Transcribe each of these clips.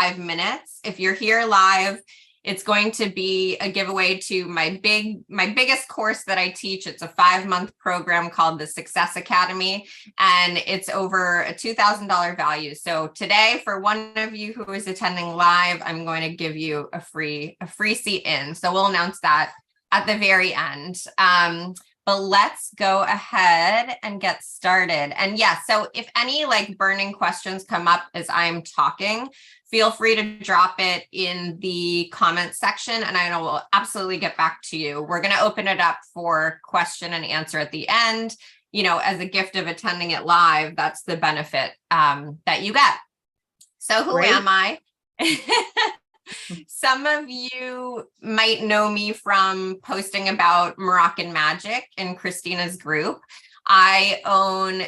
5 minutes. If you're here live, it's going to be a giveaway to my biggest course that I teach. It's a 5-month program called the Success Academy, and it's over a $2,000 value. So today, for one of you who is attending live, I'm going to give you a free seat in. So we'll announce that at the very end. But let's go ahead and get started. And yes, so if any like burning questions come up as I'm talking, feel free to drop it in the comment section and I will absolutely get back to you. We're going to open it up for question and answer at the end. You know, as a gift of attending it live, that's the benefit that you get. So who am I? Some of you might know me from posting about Moroccan magic in Christina's group. I own,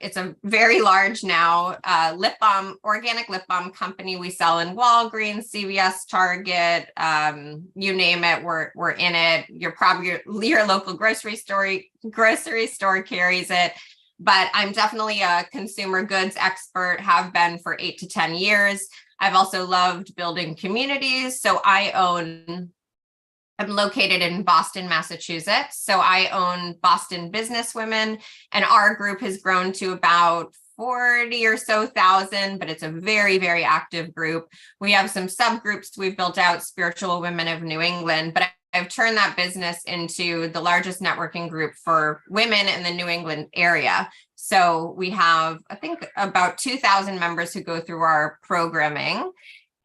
it's a very large now, lip balm, organic lip balm company. We sell in Walgreens, CVS, Target, you name it, we're in it. Your local grocery store carries it. But I'm definitely a consumer goods expert, have been for 8 to 10 years. I've also loved building communities. So I'm located in Boston, Massachusetts. So I own Boston Businesswomen, and our group has grown to about 40 or so thousand, but it's a very, very active group. We have some subgroups we've built out, Spiritual Women of New England, but I've turned that business into the largest networking group for women in the New England area. So we have, I think, about 2,000 members who go through our programming.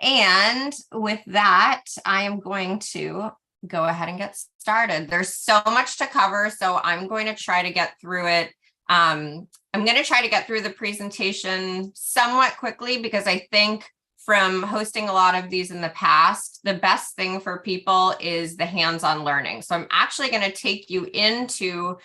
And with that, I am going to go ahead and get started. There's so much to cover, so I'm going to try to get through it. I'm going to try to get through the presentation somewhat quickly because I think from hosting a lot of these in the past, the best thing for people is the hands-on learning. So I'm actually going to take you into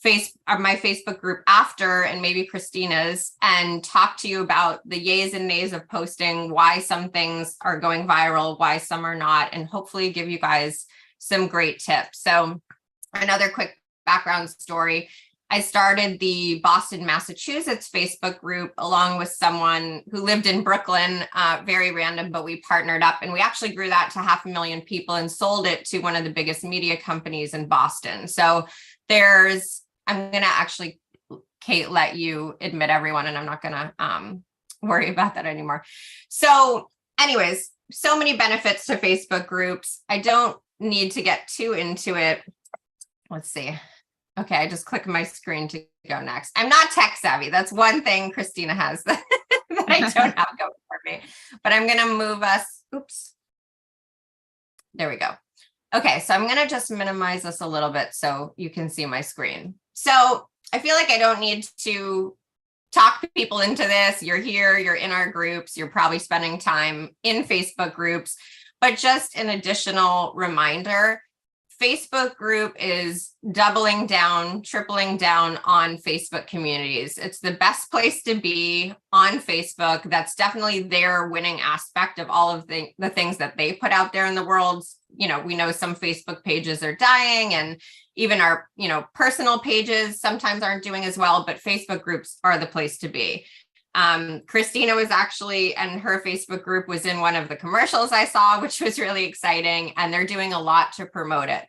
my Facebook group after, and maybe Christina's, and talk to you about the yays and nays of posting, why some things are going viral, why some are not, and hopefully give you guys some great tips. So another quick background story. I started the Boston, Massachusetts Facebook group along with someone who lived in Brooklyn, very random, but we partnered up and we actually grew that to 500,000 people and sold it to one of the biggest media companies in Boston. So I'm going to actually, Kate, let you admit everyone, and I'm not going to worry about that anymore. So anyways, so many benefits to Facebook groups. I don't need to get too into it. Let's see. Okay, I just click my screen to go next. I'm not tech savvy. That's one thing Christina has that I don't have going for me. But I'm going to move us. Oops. There we go. Okay, so I'm going to just minimize this a little bit so you can see my screen. So I feel like I don't need to talk people into this. You're here, you're in our groups, you're probably spending time in Facebook groups, but just an additional reminder, Facebook group is doubling down, tripling down on Facebook communities. It's the best place to be on Facebook. That's definitely their winning aspect of all of the things that they put out there in the world. You know, we know some Facebook pages are dying, and even our, personal pages sometimes aren't doing as well, but Facebook groups are the place to be. Christina was actually, and her Facebook group was in one of the commercials I saw, which was really exciting, and they're doing a lot to promote it.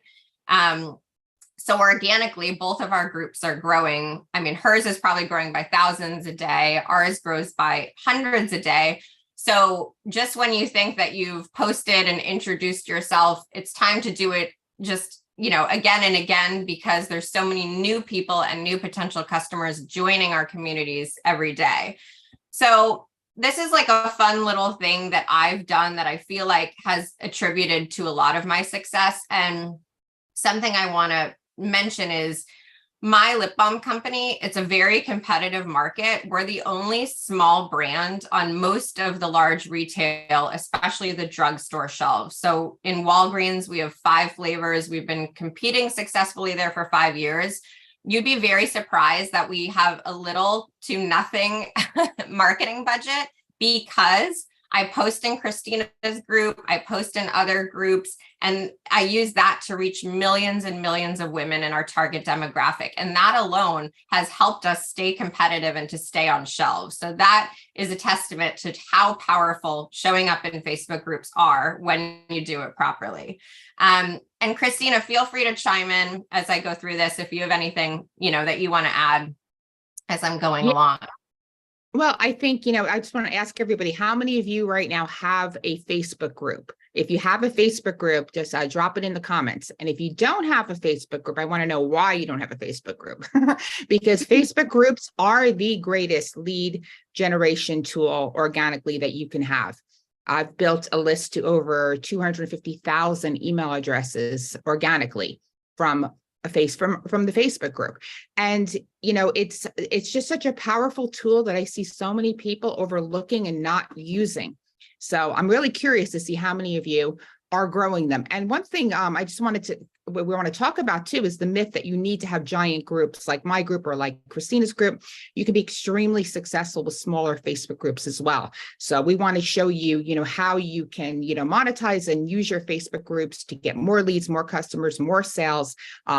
So organically, both of our groups are growing. I mean, hers is probably growing by thousands a day. Ours grows by hundreds a day. So just when you think that you've posted and introduced yourself, it's time to do it just, again and again, because there's so many new people and new potential customers joining our communities every day. So this is like a fun little thing that I've done that I feel like has attributed to a lot of my success. And something I want to mention is my lip balm company. It's a very competitive market. We're the only small brand on most of the large retail, especially the drugstore shelves. So in Walgreens, we have 5 flavors. We've been competing successfully there for 5 years. You'd be very surprised that we have a little to nothing marketing budget because I post in Christina's group, I post in other groups, and I use that to reach millions and millions of women in our target demographic. And that alone has helped us stay competitive and to stay on shelves. So that is a testament to how powerful showing up in Facebook groups are when you do it properly. And Christina, feel free to chime in as I go through this if you have anything, that you want to add as I'm going along. Well, I think, I just want to ask everybody, how many of you right now have a Facebook group? If you have a Facebook group, just drop it in the comments. And if you don't have a Facebook group, I want to know why you don't have a Facebook group. Because Facebook groups are the greatest lead generation tool organically that you can have. I've built a list to over 250,000 email addresses organically from from the Facebook group. And, it's just such a powerful tool that I see so many people overlooking and not using. So I'm really curious to see how many of you are growing them. And one thing I just we want to talk about too is the myth that you need to have giant groups like my group or like Christina's group. You can be extremely successful with smaller Facebook groups as well. So we want to show you, how you can, monetize and use your Facebook groups to get more leads, more customers, more sales,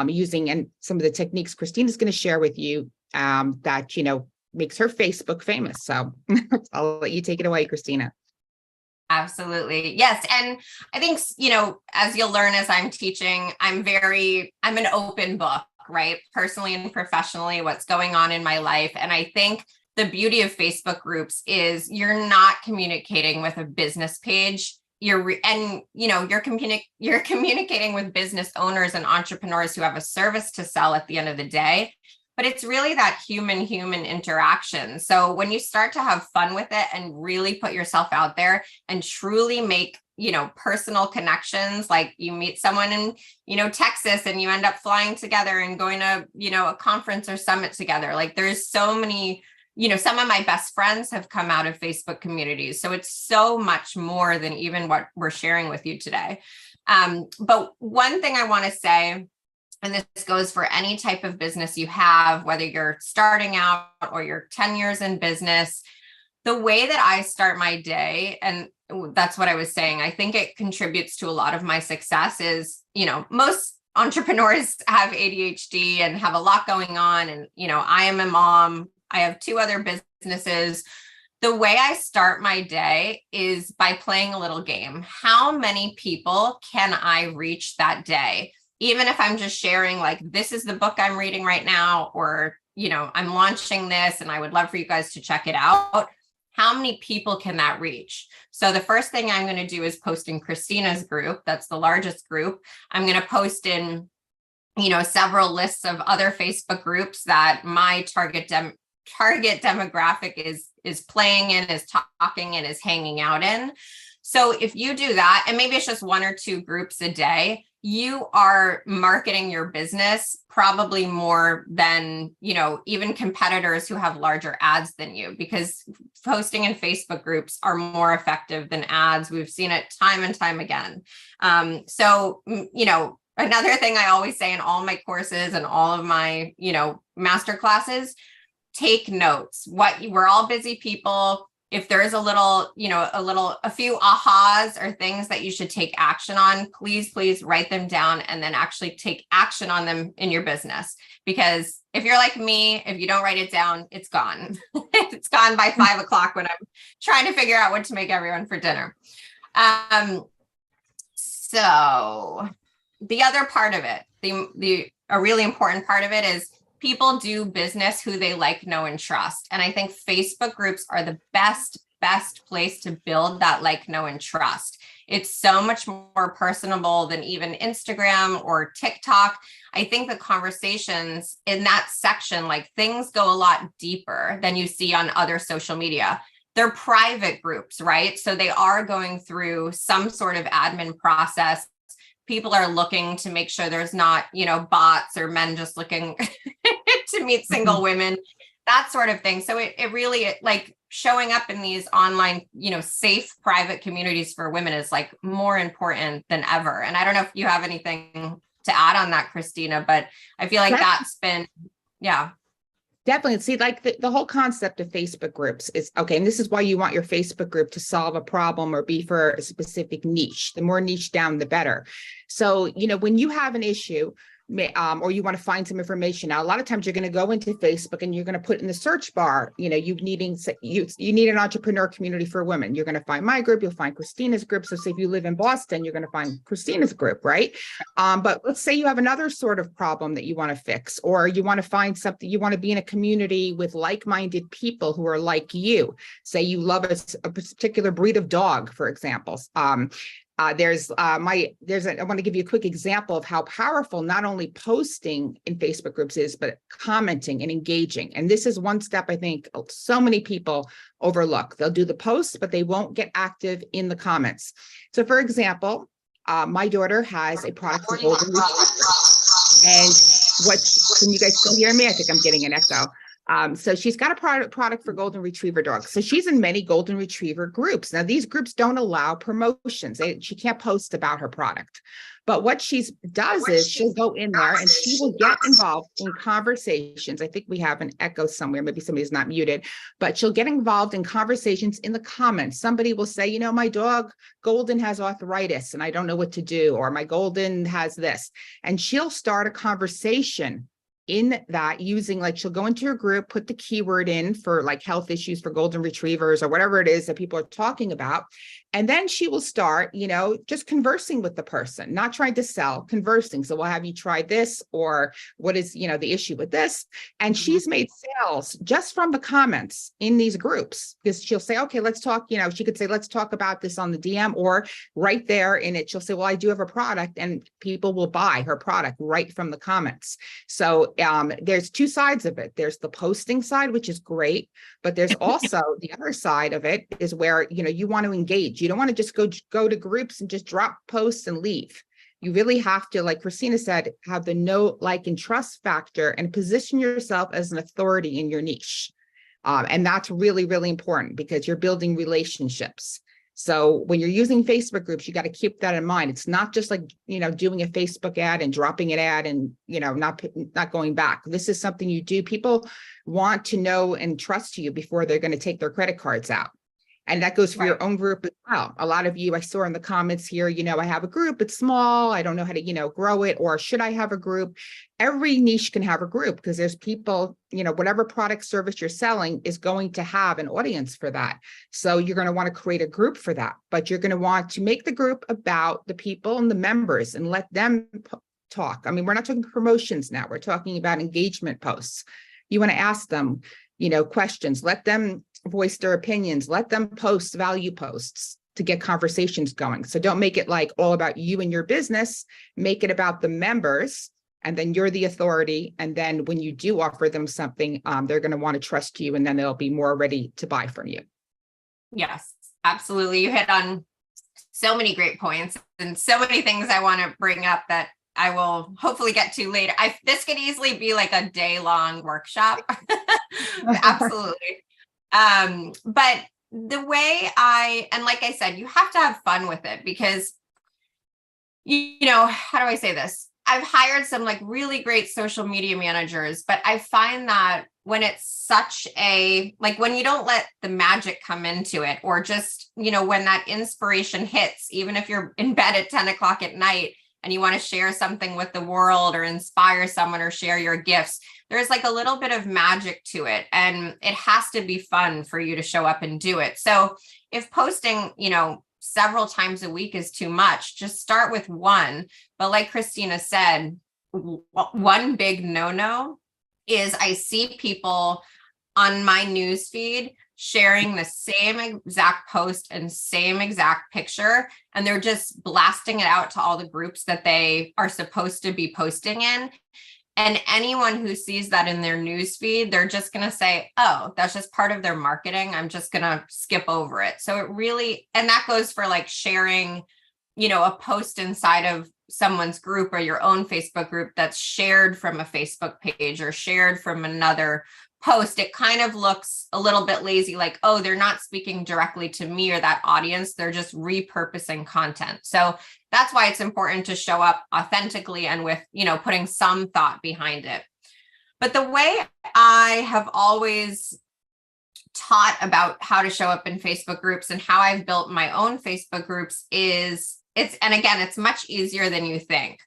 using and some of the techniques Christina's going to share with you that, makes her Facebook famous. So I'll let you take it away, Christina. Absolutely. Yes. And I think, as you'll learn as I'm teaching, I'm an open book, right? Personally and professionally, what's going on in my life. And I think the beauty of Facebook groups is you're not communicating with a business page. You're communicating with business owners and entrepreneurs who have a service to sell at the end of the day. But it's really that human interaction. So when you start to have fun with it and really put yourself out there and truly make, personal connections, like you meet someone in, Texas and you end up flying together and going to, a conference or summit together. Like there's so many, some of my best friends have come out of Facebook communities. So it's so much more than even what we're sharing with you today. But one thing I want to say, and this goes for any type of business you have, whether you're starting out or you're 10 years in business, the way that I start my day, and that's what I was saying, I think it contributes to a lot of my success is, most entrepreneurs have ADHD and have a lot going on. And, I am a mom. I have 2 other businesses. The way I start my day is by playing a little game. How many people can I reach that day? Even if I'm just sharing, like, this is the book I'm reading right now, or, I'm launching this and I would love for you guys to check it out. How many people can that reach? So the first thing I'm going to do is post in Christina's group. That's the largest group. I'm going to post in, several lists of other Facebook groups that my target demographic is playing in, is talking in, is hanging out in. So if you do that, and maybe it's just 1 or 2 groups a day, you are marketing your business probably more than, even competitors who have larger ads than you, because posting in Facebook groups are more effective than ads. We've seen it time and time again. So, another thing I always say in all my courses and all of my, master classes, take notes. We're all busy people. If there is a few ahas or things that you should take action on, please write them down and then actually take action on them in your business. Because if you're like me, if you don't write it down, it's gone. It's gone by 5 o'clock when I'm trying to figure out what to make everyone for dinner. So the other part of it, a really important part of it is people do business who they like, know, and trust. And I think Facebook groups are the best place to build that like, know, and trust. It's so much more personable than even Instagram or TikTok. I think the conversations in that section, like, things go a lot deeper than you see on other social media. They're private groups, right? So they are going through some sort of admin process. People are looking to make sure there's not, bots or men just looking to meet single women, that sort of thing. So it really, like, showing up in these online, safe private communities for women is like more important than ever. And I don't know if you have anything to add on that, Christina, but I feel like that's been, yeah. Definitely. See, like the whole concept of Facebook groups is okay. And this is why you want your Facebook group to solve a problem or be for a specific niche. The more niche down, the better. So, when you have an issue, or you want to find some information. Now, a lot of times you're going to go into Facebook and you're going to put in the search bar, you need an entrepreneur community for women. You're going to find my group, you'll find Christina's group. So say if you live in Boston, you're going to find Christina's group, right? But let's say you have another sort of problem that you want to fix, or you want to find something, you want to be in a community with like-minded people who are like you. Say you love a particular breed of dog, for example. I want to give you a quick example of how powerful not only posting in Facebook groups is, but commenting and engaging. And this is one step I think so many people overlook. They'll do the posts, but they won't get active in the comments. So for example, my daughter has a product for golden retriever. And can you guys still hear me? I think I'm getting an echo. So she's got a product for golden retriever dogs. So she's in many golden retriever groups. Now, these groups don't allow promotions. She can't post about her product. But what she does is she'll go in there and she will get involved in conversations. I think we have an echo somewhere. Maybe somebody's not muted, but she'll get involved in conversations in the comments. Somebody will say, my dog Golden has arthritis and I don't know what to do, or my Golden has this. And she'll start a conversation in that using, like, she'll go into her group, put the keyword in for like health issues for golden retrievers or whatever it is that people are talking about. And then she will start, just conversing with the person, not trying to sell, conversing. So, well, have you tried this? Or what is, the issue with this? And she's made sales just from the comments in these groups, because she'll say, okay, let's talk, she could say, let's talk about this on the DM, or right there in it, she'll say, well, I do have a product, and people will buy her product right from the comments. So there's two sides of it. There's the posting side, which is great, but there's also the other side of it is where, you want to engage. You don't want to just go to groups and just drop posts and leave. You really have to, like Christina said, have the know, like, and trust factor and position yourself as an authority in your niche. And that's really, really important because you're building relationships. So when you're using Facebook groups, you got to keep that in mind. It's not just like, doing a Facebook ad and dropping an ad and, not going back. This is something you do. People want to know and trust you before they're going to take their credit cards out. And that goes for your own group as well. A lot of you, I saw in the comments here, I have a group, it's small, I don't know how to, grow it, or should I have a group? Every niche can have a group because there's people, whatever product service you're selling is going to have an audience for that. So you're going to want to create a group for that, but you're going to want to make the group about the people and the members and let them talk. I mean, we're not talking promotions now, we're talking about engagement posts. You want to ask them, questions, let them voice their opinions, let them post value posts to get conversations going. So don't make it like all about you and your business, make it about the members, and then you're the authority. And then when you do offer them something, they're going to want to trust you, and then they'll be more ready to buy from you. Yes, absolutely. You hit on so many great points and so many things I want to bring up that I will hopefully get to later. This could easily be like a day-long workshop. Absolutely. But the way and like I said, you have to have fun with it because, how do I say this? I've hired some like really great social media managers, but I find that when it's such when you don't let the magic come into it, or just, when that inspiration hits, even if you're in bed at 10 o'clock at night and you want to share something with the world or inspire someone or share your gifts, there's like a little bit of magic to it, and it has to be fun for you to show up and do it. So if posting, several times a week is too much, just start with one. But like Christina said, one big no-no is I see people on my newsfeed sharing the same exact post and same exact picture, and they're just blasting it out to all the groups that they are supposed to be posting in. And anyone who sees that in their newsfeed, they're just going to say, oh, that's just part of their marketing, I'm just going to skip over it. So it really, and that goes for like sharing, a post inside of someone's group or your own Facebook group that's shared from a Facebook page or shared from another post. It kind of looks a little bit lazy, like, oh, they're not speaking directly to me or that audience, they're just repurposing content. So that's why it's important to show up authentically and with, putting some thought behind it. But the way I have always taught about how to show up in Facebook groups and how I've built my own Facebook groups is and again, it's much easier than you think.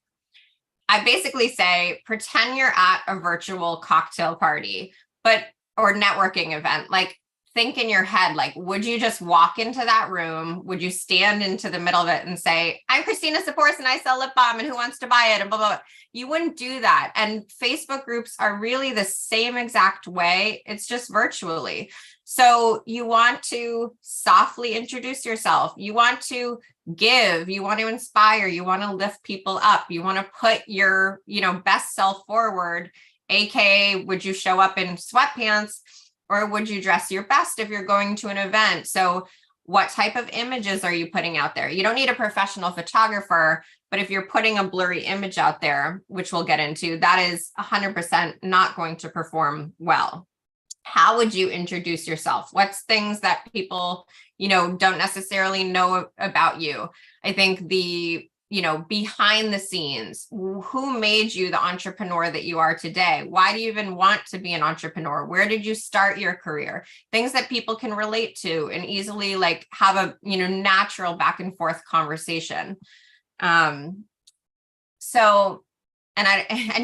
I basically say, pretend you're at a virtual cocktail party, or networking event. Like, think in your head, like, would you just walk into that room? Would you stand into the middle of it and say, I'm Christina Saporis and I sell lip balm and who wants to buy it? And blah, blah, blah. You wouldn't do that. And Facebook groups are really the same exact way. It's just virtually. So you want to softly introduce yourself. You want to give, you want to inspire, you want to lift people up. You want to put your, best self forward. AKA, would you show up in sweatpants or would you dress your best if you're going to an event? So what type of images are you putting out there? You don't need a professional photographer, but if you're putting a blurry image out there, which we'll get into, that is 100% not going to perform well. How would you introduce yourself? What's things that people, don't necessarily know about you? I think the behind the scenes, who made you the entrepreneur that you are today? Why do you even want to be an entrepreneur? Where did you start your career? Things that people can relate to and easily have a, natural back and forth conversation. And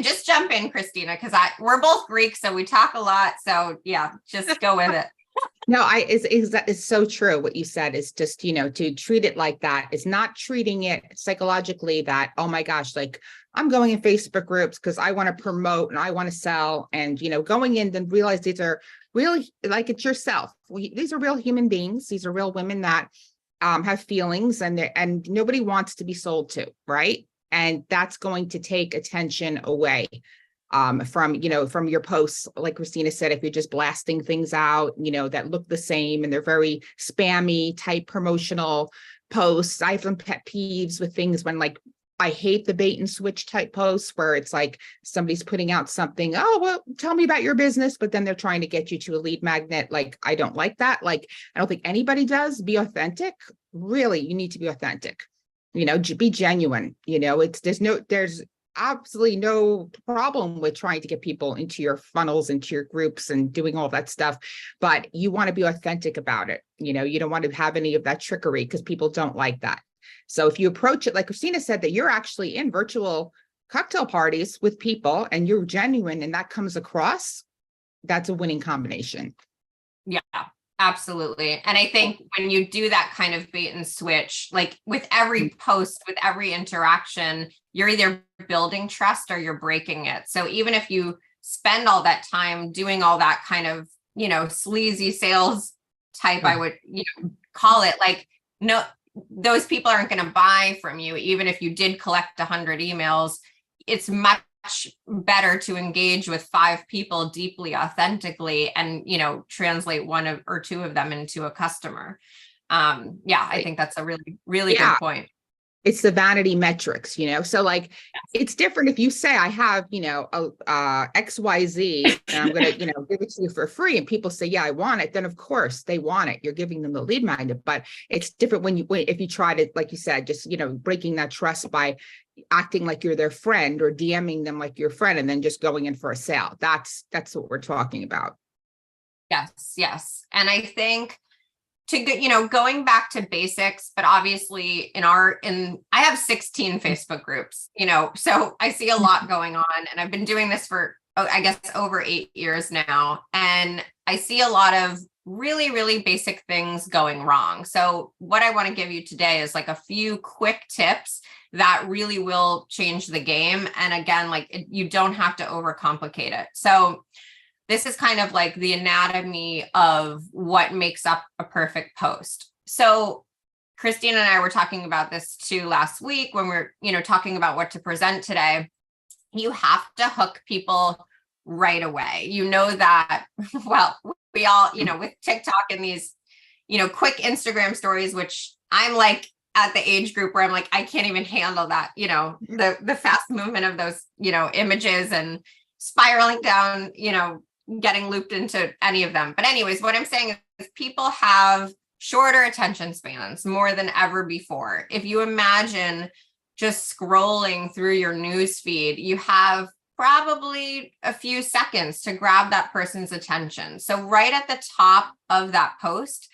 just jump in, Christina, because we're both Greek, so we talk a lot. So yeah, just go with it. No, it's so true. What you said is just, to treat it like that is not treating it psychologically that, oh my gosh, like I'm going in Facebook groups because I want to promote and I want to sell and, going in then realize these are really like it's yourself. These are real human beings. These are real women that have feelings and nobody wants to be sold to, right? And that's going to take attention away from your posts. Like Christina said, if you're just blasting things out, that look the same and they're very spammy type promotional posts. I have some pet peeves with things when I hate the bait and switch type posts where it's like somebody's putting out something, oh, well, tell me about your business, but then they're trying to get you to a lead magnet. Like, I don't like that. Like, I don't think anybody does. Be authentic. Really, you need to be authentic. Be genuine. There's absolutely no problem with trying to get people into your funnels, into your groups and doing all that stuff, but you want to be authentic about it. You don't want to have any of that trickery because people don't like that. So if you approach it, like Christina said, that you're actually in virtual cocktail parties with people and you're genuine and that comes across, that's a winning combination. Yeah. Absolutely. And I think when you do that kind of bait and switch, like with every post, with every interaction, you're either building trust or you're breaking it. So even if you spend all that time doing all that kind of, sleazy sales type, I would, call it, no, those people aren't going to buy from you. Even if you did collect 100 emails, it's much better to engage with 5 people deeply, authentically, and translate one or two of them into a customer. I think that's a really, really good point. It's the vanity metrics, so it's different if you say I have, XYZ and I'm going to, give it to you for free. And people say, yeah, I want it. Then of course they want it. You're giving them the lead magnet, but it's different if you try to, like you said, just, breaking that trust by acting like you're their friend or DMing them like your friend and then just going in for a sale. That's what we're talking about. Yes. And I think going back to basics, but obviously I have 16 Facebook groups, so I see a lot going on and I've been doing this for, I guess, over 8 years now. And I see a lot of really, really basic things going wrong. So what I want to give you today is a few quick tips that really will change the game. And again, you don't have to overcomplicate it. So this is kind of like the anatomy of what makes up a perfect post. So Christina and I were talking about this too last week when we're, talking about what to present today. You have to hook people right away. That, well, we all, with TikTok and these, quick Instagram stories, which I'm at the age group where I'm I can't even handle that, the fast movement of those, images and spiraling down, getting looped into any of them. But anyways, what I'm saying is people have shorter attention spans more than ever before. If you imagine just scrolling through your news feed, you have probably a few seconds to grab that person's attention. So right at the top of that post,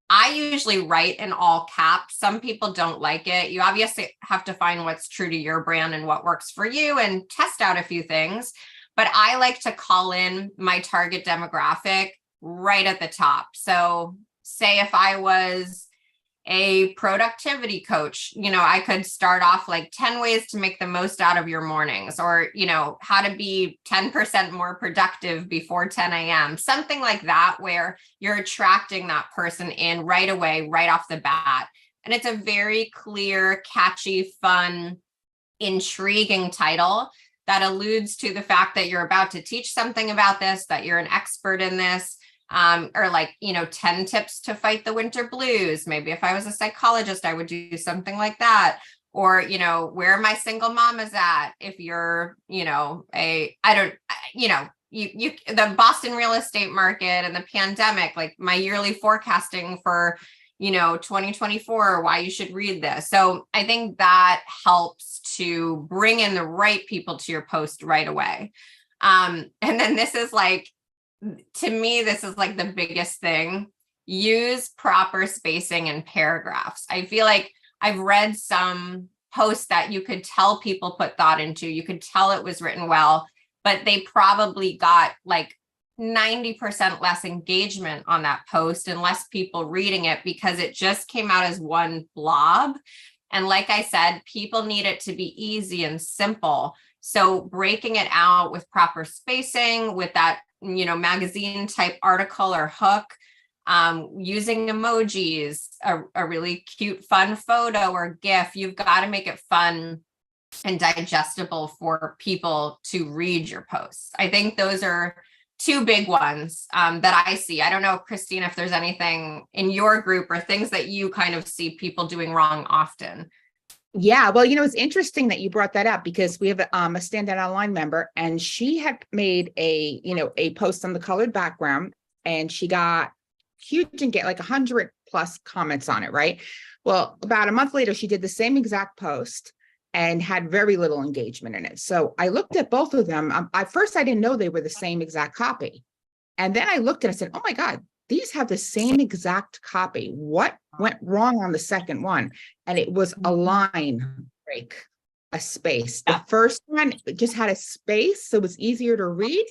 I usually write in all caps. Some people don't like it. You obviously have to find what's true to your brand and what works for you and test out a few things. But I like to call in my target demographic right at the top. So say if I was a productivity coach, I could start off like 10 ways to make the most out of your mornings, or, how to be 10% more productive before 10 a.m., something like that, where you're attracting that person in right away, right off the bat. And it's a very clear, catchy, fun, intriguing title that alludes to the fact that you're about to teach something about this, that you're an expert in this. Or like, 10 tips to fight the winter blues. Maybe if I was a psychologist, I would do something like that. Or, where my single mamas at? If you're, the Boston real estate market and the pandemic, like my yearly forecasting for, 2024, why you should read this. So I think that helps to bring in the right people to your post right away. And then this is like, to me, this is like the biggest thing. Use proper spacing in paragraphs. I feel like I've read some posts that you could tell people put thought into. You could tell it was written well, but they probably got like 90% less engagement on that post and less people reading it because it just came out as one blob. And like I said, people need it to be easy and simple. So breaking it out with proper spacing, with that magazine type article or hook, using emojis, a really cute, fun photo or GIF. You've got to make it fun and digestible for people to read your posts. I think those are two big ones that I see. I don't know, Christine, if there's anything in your group or things that you kind of see people doing wrong often. Yeah, well, it's interesting that you brought that up because we have a Standout Online member, and she had made a post on the colored background, and she got huge and get like 100 plus comments on it, right? Well, about a month later, she did the same exact post and had very little engagement in it. So I looked at both of them. At first, I didn't know they were the same exact copy. And then I looked and I said, oh my God, these have the same exact copy. What went wrong on the second one? And it was a line break, a space. The first one just had a space, so it was easier to read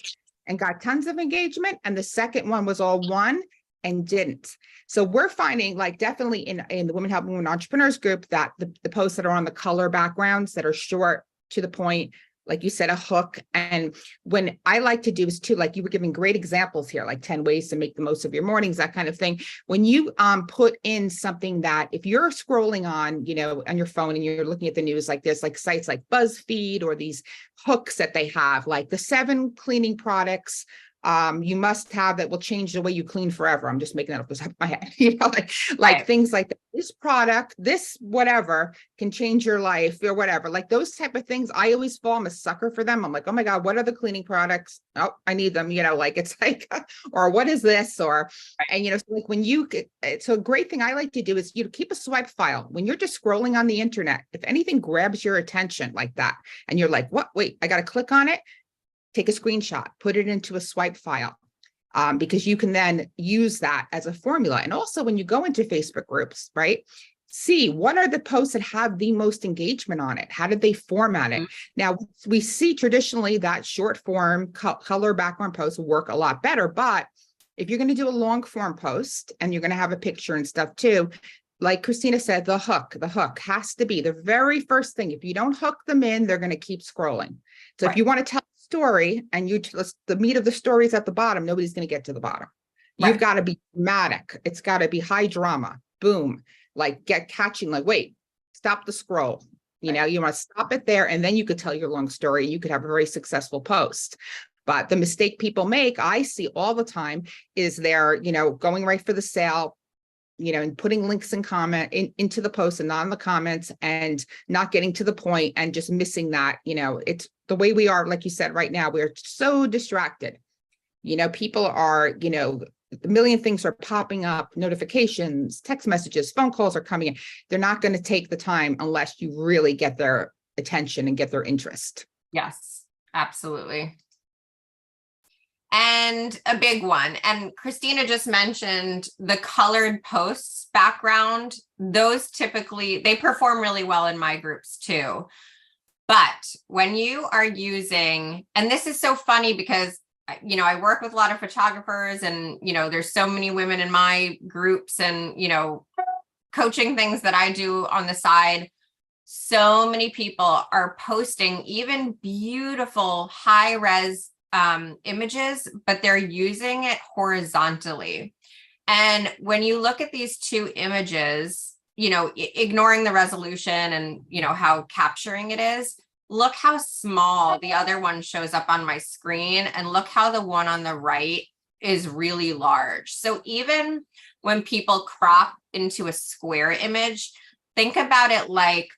and got tons of engagement. And the second one was all one and didn't. So we're finding, like, definitely in the Women Helping Women Entrepreneurs group, that the posts that are on the color backgrounds that are short, to the point, like you said, a hook. And when I like to do is too, like you were giving great examples here, like 10 ways to make the most of your mornings, that kind of thing. When you put in something that, if you're scrolling on, on your phone and you're looking at the news, like there's like sites like BuzzFeed or these hooks that they have, like the 7 cleaning products you must have that will change the way you clean forever. I'm just making that up off the top of my head. Like Right. Things like that. This product, this whatever can change your life or whatever. Like those type of things, I always fall. I'm a sucker for them. I'm like, oh my God, what are the cleaning products? Oh, I need them. Like it's like, or what is this? Or, and so like when so a great thing I like to do is keep a swipe file when you're just scrolling on the internet. If anything grabs your attention like that, and you're like, what? Wait, I got to click on it. Take a screenshot, put it into a swipe file, because you can then use that as a formula. And also when you go into Facebook groups, right, see what are the posts that have the most engagement on it? How did they format it? Now, we see traditionally that short form color background posts work a lot better. But if you're going to do a long form post and you're going to have a picture and stuff too, like Christina said, the hook has to be the very first thing. If you don't hook them in, they're going to keep scrolling. So if you want to tell a story and the meat of the story is at the bottom, nobody's going to get to the bottom. You've got to be dramatic. It's got to be high drama. Boom. Like catching, like, wait, stop the scroll. You want to stop it there. And then you could tell your long story. You could have a very successful post. But the mistake people make, I see all the time, is they're, going right for the sale, and putting links and into the post and not in the comments, and not getting to the point and just missing that. It's the way we are, like you said, right now, we're so distracted. People are, a million things are popping up, notifications, text messages, phone calls are coming in. They're not going to take the time unless you really get their attention and get their interest. Yes. Absolutely. And a big one, and Christina just mentioned the colored posts background. Those typically, they perform really well in my groups too. But when you are using, and this is so funny because, I work with a lot of photographers and, there's so many women in my groups and, coaching things that I do on the side. So many people are posting even beautiful high res images, but they're using it horizontally. And when you look at these two images, ignoring the resolution and, how capturing it is, look how small the other one shows up on my screen. And look how the one on the right is really large. So even when people crop into a square image, think about it like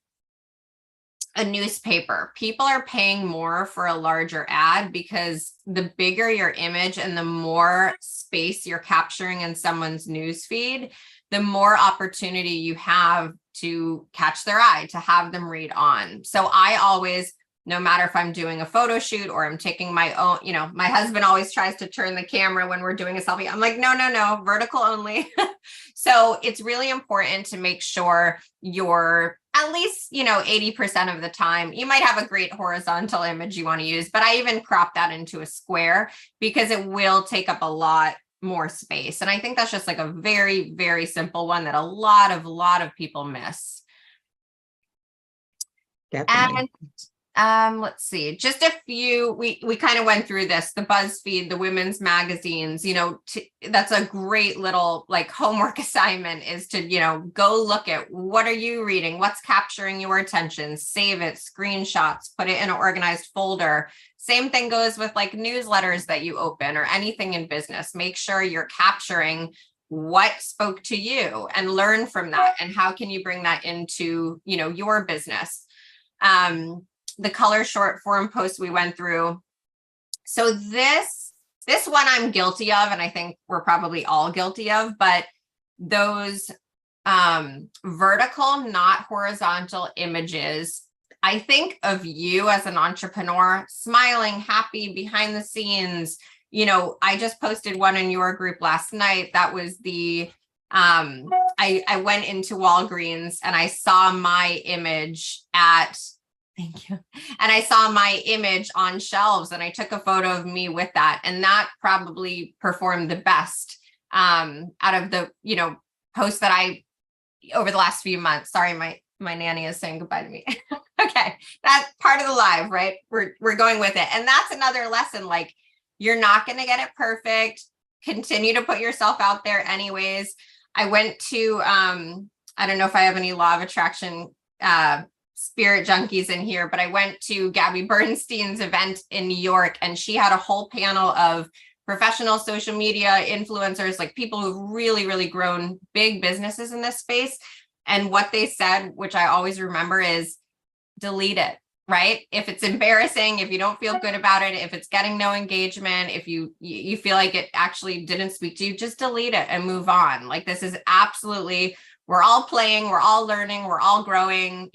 a newspaper. People are paying more for a larger ad because the bigger your image and the more space you're capturing in someone's news feed, the more opportunity you have to catch their eye, to have them read on. So I always, no matter if I'm doing a photo shoot or I'm taking my own, my husband always tries to turn the camera when we're doing a selfie. I'm like, no, vertical only. So it's really important to make sure you're at least, 80% of the time. You might have a great horizontal image you want to use, but I even crop that into a square because it will take up a lot more space. And I think that's just like a very, very simple one that a lot of people miss. Definitely. And let's see, just a few, we kind of went through this, the BuzzFeed, the women's magazines, that's a great little like homework assignment is to, go look at what are you reading, what's capturing your attention, save it, screenshots, put it in an organized folder. Same thing goes with like newsletters that you open or anything in business. Make sure you're capturing what spoke to you and learn from that. And how can you bring that into, your business? The color short form posts we went through. So this one I'm guilty of, and I think we're probably all guilty of, but those vertical, not horizontal images, I think of you as an entrepreneur, smiling, happy, behind the scenes. I just posted one in your group last night. That was the I went into Walgreens and I saw my image thank you. And I saw my image on shelves and I took a photo of me with that. And that probably performed the best out of the, posts that I, over the last few months. Sorry, my nanny is saying goodbye to me. Okay. That's part of the live, right? We're going with it. And that's another lesson. Like, you're not going to get it perfect. Continue to put yourself out there anyways. I went to, I don't know if I have any law of attraction, spirit junkies in here, but I went to Gabby Bernstein's event in New York, and she had a whole panel of professional social media influencers, like people who've really, really grown big businesses in this space. And what they said, which I always remember, is delete it, right? If it's embarrassing, if you don't feel good about it, if it's getting no engagement, if you feel like it actually didn't speak to you, just delete it and move on. Like, this is absolutely, we're all playing, we're all learning, we're all growing.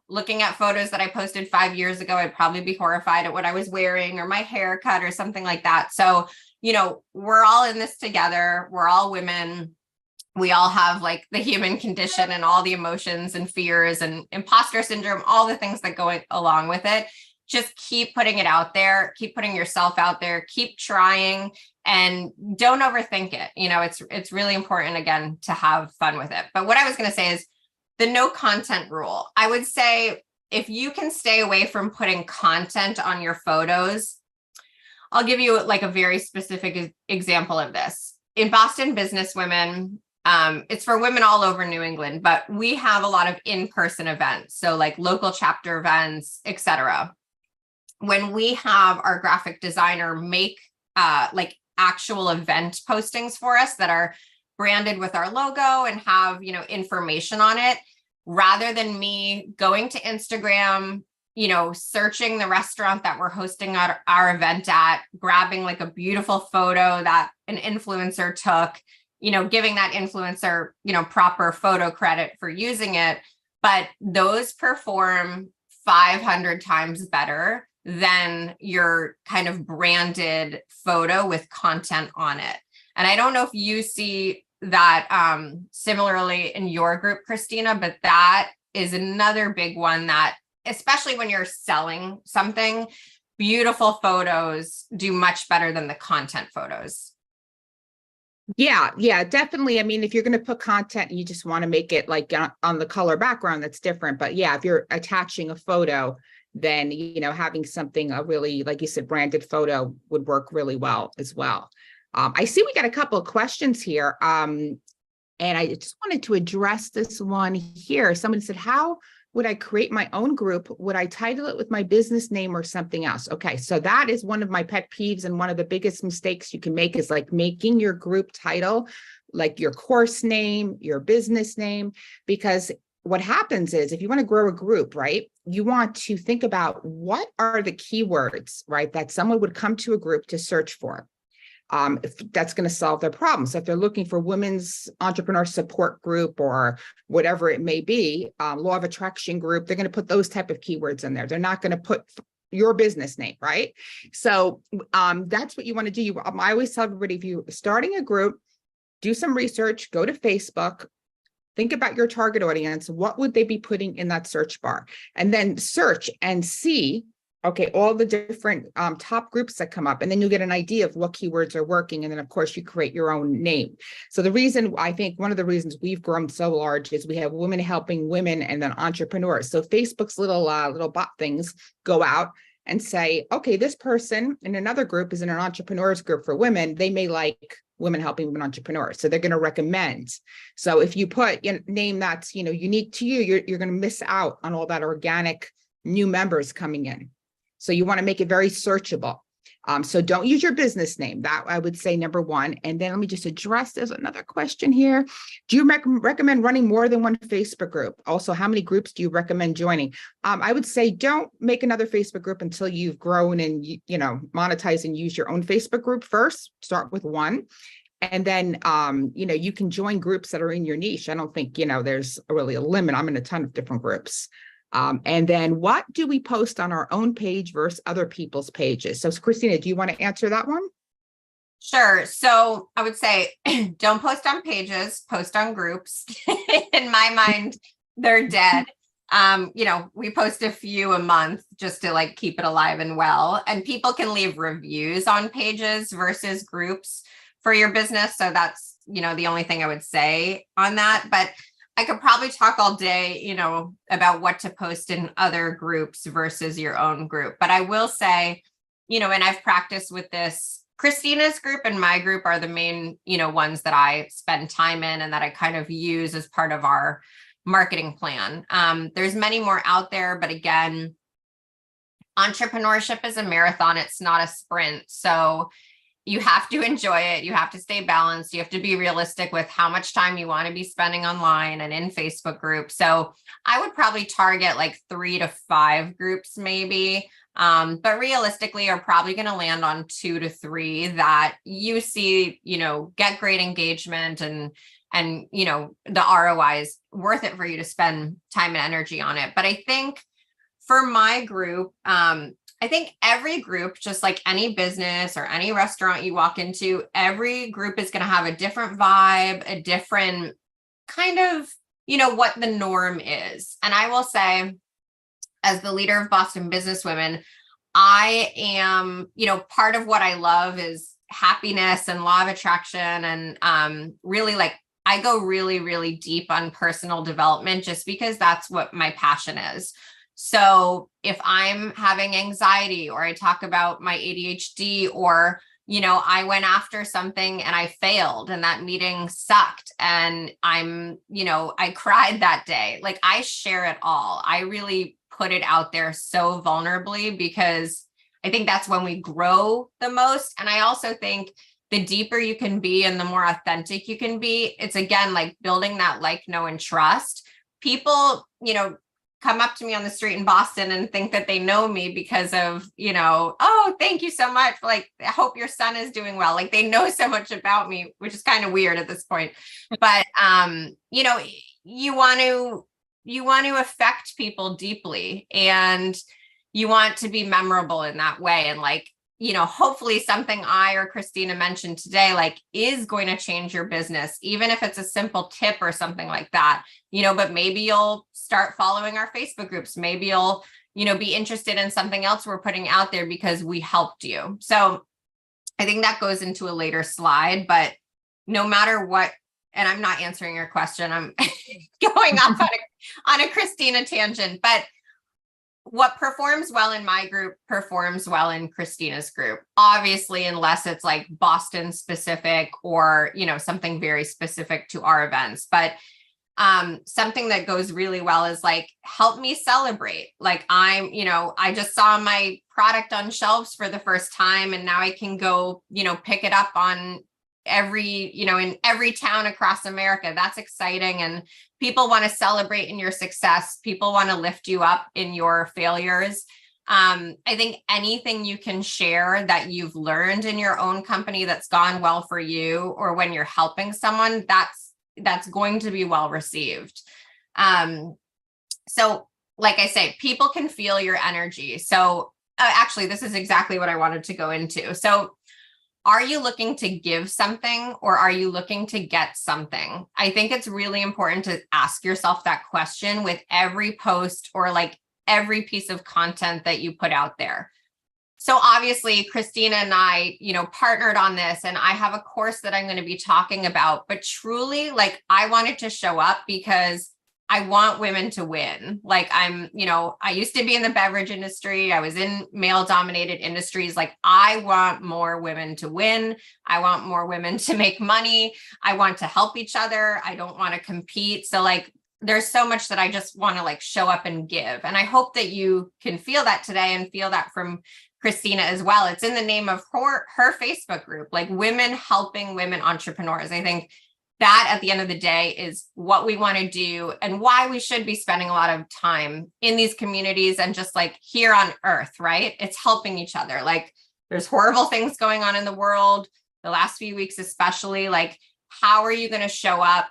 Looking at photos that I posted 5 years ago, I'd probably be horrified at what I was wearing or my haircut or something like that. So, we're all in this together. We're all women. We all have like the human condition and all the emotions and fears and imposter syndrome, all the things that go along with it. Just keep putting it out there, keep putting yourself out there, keep trying, and don't overthink it. It's really important, again, to have fun with it. But what I was going to say is the no content rule. I would say if you can stay away from putting content on your photos, I'll give you like a very specific example of this. In Boston Businesswomen, it's for women all over New England, but we have a lot of in-person events. So like local chapter events, etc. When we have our graphic designer make like actual event postings for us that are branded with our logo and have, information on it, rather than me going to Instagram, searching the restaurant that we're hosting our event at, grabbing like a beautiful photo that an influencer took, giving that influencer, proper photo credit for using it. But those perform 500 times better than your kind of branded photo with content on it. And I don't know if you see that similarly in your group, Christina, but that is another big one that, especially when you're selling something, beautiful photos do much better than the content photos. Yeah, definitely. I mean, if you're going to put content and you just want to make it like on the color background, that's different. But yeah, if you're attaching a photo, then, having something, a really, like you said, branded photo would work really well as well. I see we got a couple of questions here. And I just wanted to address this one here. Someone said, how would I create my own group? Would I title it with my business name or something else? Okay, so that is one of my pet peeves, and one of the biggest mistakes you can make is like making your group title like your course name, your business name, because what happens is if you want to grow a group, right, you want to think about what are the keywords, right, that someone would come to a group to search for. If that's going to solve their problem. So if they're looking for women's entrepreneur support group or whatever it may be, law of attraction group, they're going to put those type of keywords in there. They're not going to put your business name, right? So that's what you want to do. I always tell everybody, if you're starting a group, do some research, go to Facebook, think about your target audience. What would they be putting in that search bar? And then search and see, okay, all the different top groups that come up, and then you get an idea of what keywords are working. And then of course you create your own name. So the reason, I think one of the reasons we've grown so large is we have women helping women and then entrepreneurs. So Facebook's little bot things go out and say, okay, this person in another group is in an entrepreneurs group for women. They may like women helping women entrepreneurs. So they're going to recommend. So if you put a name that's, unique to you, you're going to miss out on all that organic new members coming in. So you want to make it very searchable. So don't use your business name. That I would say number one. And then let me just address, there's another question here. Do you recommend running more than one Facebook group? Also, how many groups do you recommend joining? I would say don't make another Facebook group until you've grown and, monetize and use your own Facebook group first. Start with one. And then, you can join groups that are in your niche. I don't think, there's really a limit. I'm in a ton of different groups. And then what do we post on our own page versus other people's pages? So Christina, do you want to answer that one? Sure. So I would say don't post on pages, post on groups. In my mind, they're dead. We post a few a month just to like keep it alive and well. And people can leave reviews on pages versus groups for your business. So that's, the only thing I would say on that. But I could probably talk all day, about what to post in other groups versus your own group. But I will say, and I've practiced with this. Christina's group and my group are the main, ones that I spend time in and that I kind of use as part of our marketing plan. There's many more out there, but again, entrepreneurship is a marathon. It's not a sprint. So you have to enjoy it. You have to stay balanced. You have to be realistic with how much time you want to be spending online and in Facebook groups. So I would probably target like 3 to 5 groups maybe. But realistically, you're probably going to land on 2 to 3 that you see, get great engagement and the ROI is worth it for you to spend time and energy on it. But I think for my group, I think every group, just like any business or any restaurant you walk into, every group is going to have a different vibe, a different kind of, what the norm is. And I will say, as the leader of Boston Businesswomen, I am, part of what I love is happiness and law of attraction. And really like, I go really, really deep on personal development just because that's what my passion is. So if I'm having anxiety or I talk about my ADHD or, I went after something and I failed and that meeting sucked and I cried that day. Like I share it all. I really put it out there so vulnerably because I think that's when we grow the most. And I also think the deeper you can be and the more authentic you can be, it's again, like building that like, know, and trust. People, come up to me on the street in Boston and think that they know me because of, oh, thank you so much. Like, I hope your son is doing well. Like they know so much about me, which is kind of weird at this point. But, you want to affect people deeply. And, you want to be memorable in that way. And like, hopefully something I or Christina mentioned today, like, is going to change your business, even if it's a simple tip or something like that, but maybe you'll start following our Facebook groups. Maybe you'll, be interested in something else we're putting out there because we helped you. So I think that goes into a later slide, but no matter what, and I'm not answering your question, I'm going off on a Christina tangent, but what performs well in my group performs well in Christina's group, obviously, unless it's like Boston specific or, something very specific to our events. But something that goes really well is like, help me celebrate. Like I just saw my product on shelves for the first time, and now I can go, pick it up on in every town across America. That's exciting. And people want to celebrate in your success. People want to lift you up in your failures. I think anything you can share that you've learned in your own company that's gone well for you, or when you're helping someone, that's going to be well received. So like I say, people can feel your energy. So actually, this is exactly what I wanted to go into. So are you looking to give something, or are you looking to get something? I think it's really important to ask yourself that question with every post or like every piece of content that you put out there. So obviously, Christina and I, partnered on this, and I have a course that I'm going to be talking about, but truly, like, I wanted to show up because I want women to win. Like I used to be in the beverage industry. I was in male dominated industries. Like, I want more women to win. I want more women to make money. I want to help each other. I don't want to compete. So like, there's so much that I just want to like show up and give. And I hope that you can feel that today and feel that from Christina as well. It's in the name of her Facebook group, like Women Helping Women Entrepreneurs. I think that at the end of the day is what we want to do, and why we should be spending a lot of time in these communities and just like here on earth, right? It's helping each other. Like, there's horrible things going on in the world, the last few weeks, especially. Like, how are you going to show up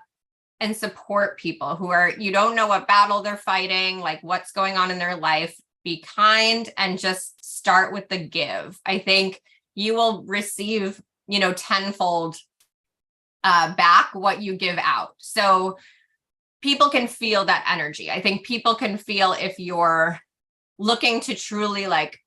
and support people who you don't know what battle they're fighting, like what's going on in their life? Be kind and just start with the give. I think you will receive, tenfold back what you give out. So people can feel that energy. I think people can feel if you're looking to truly like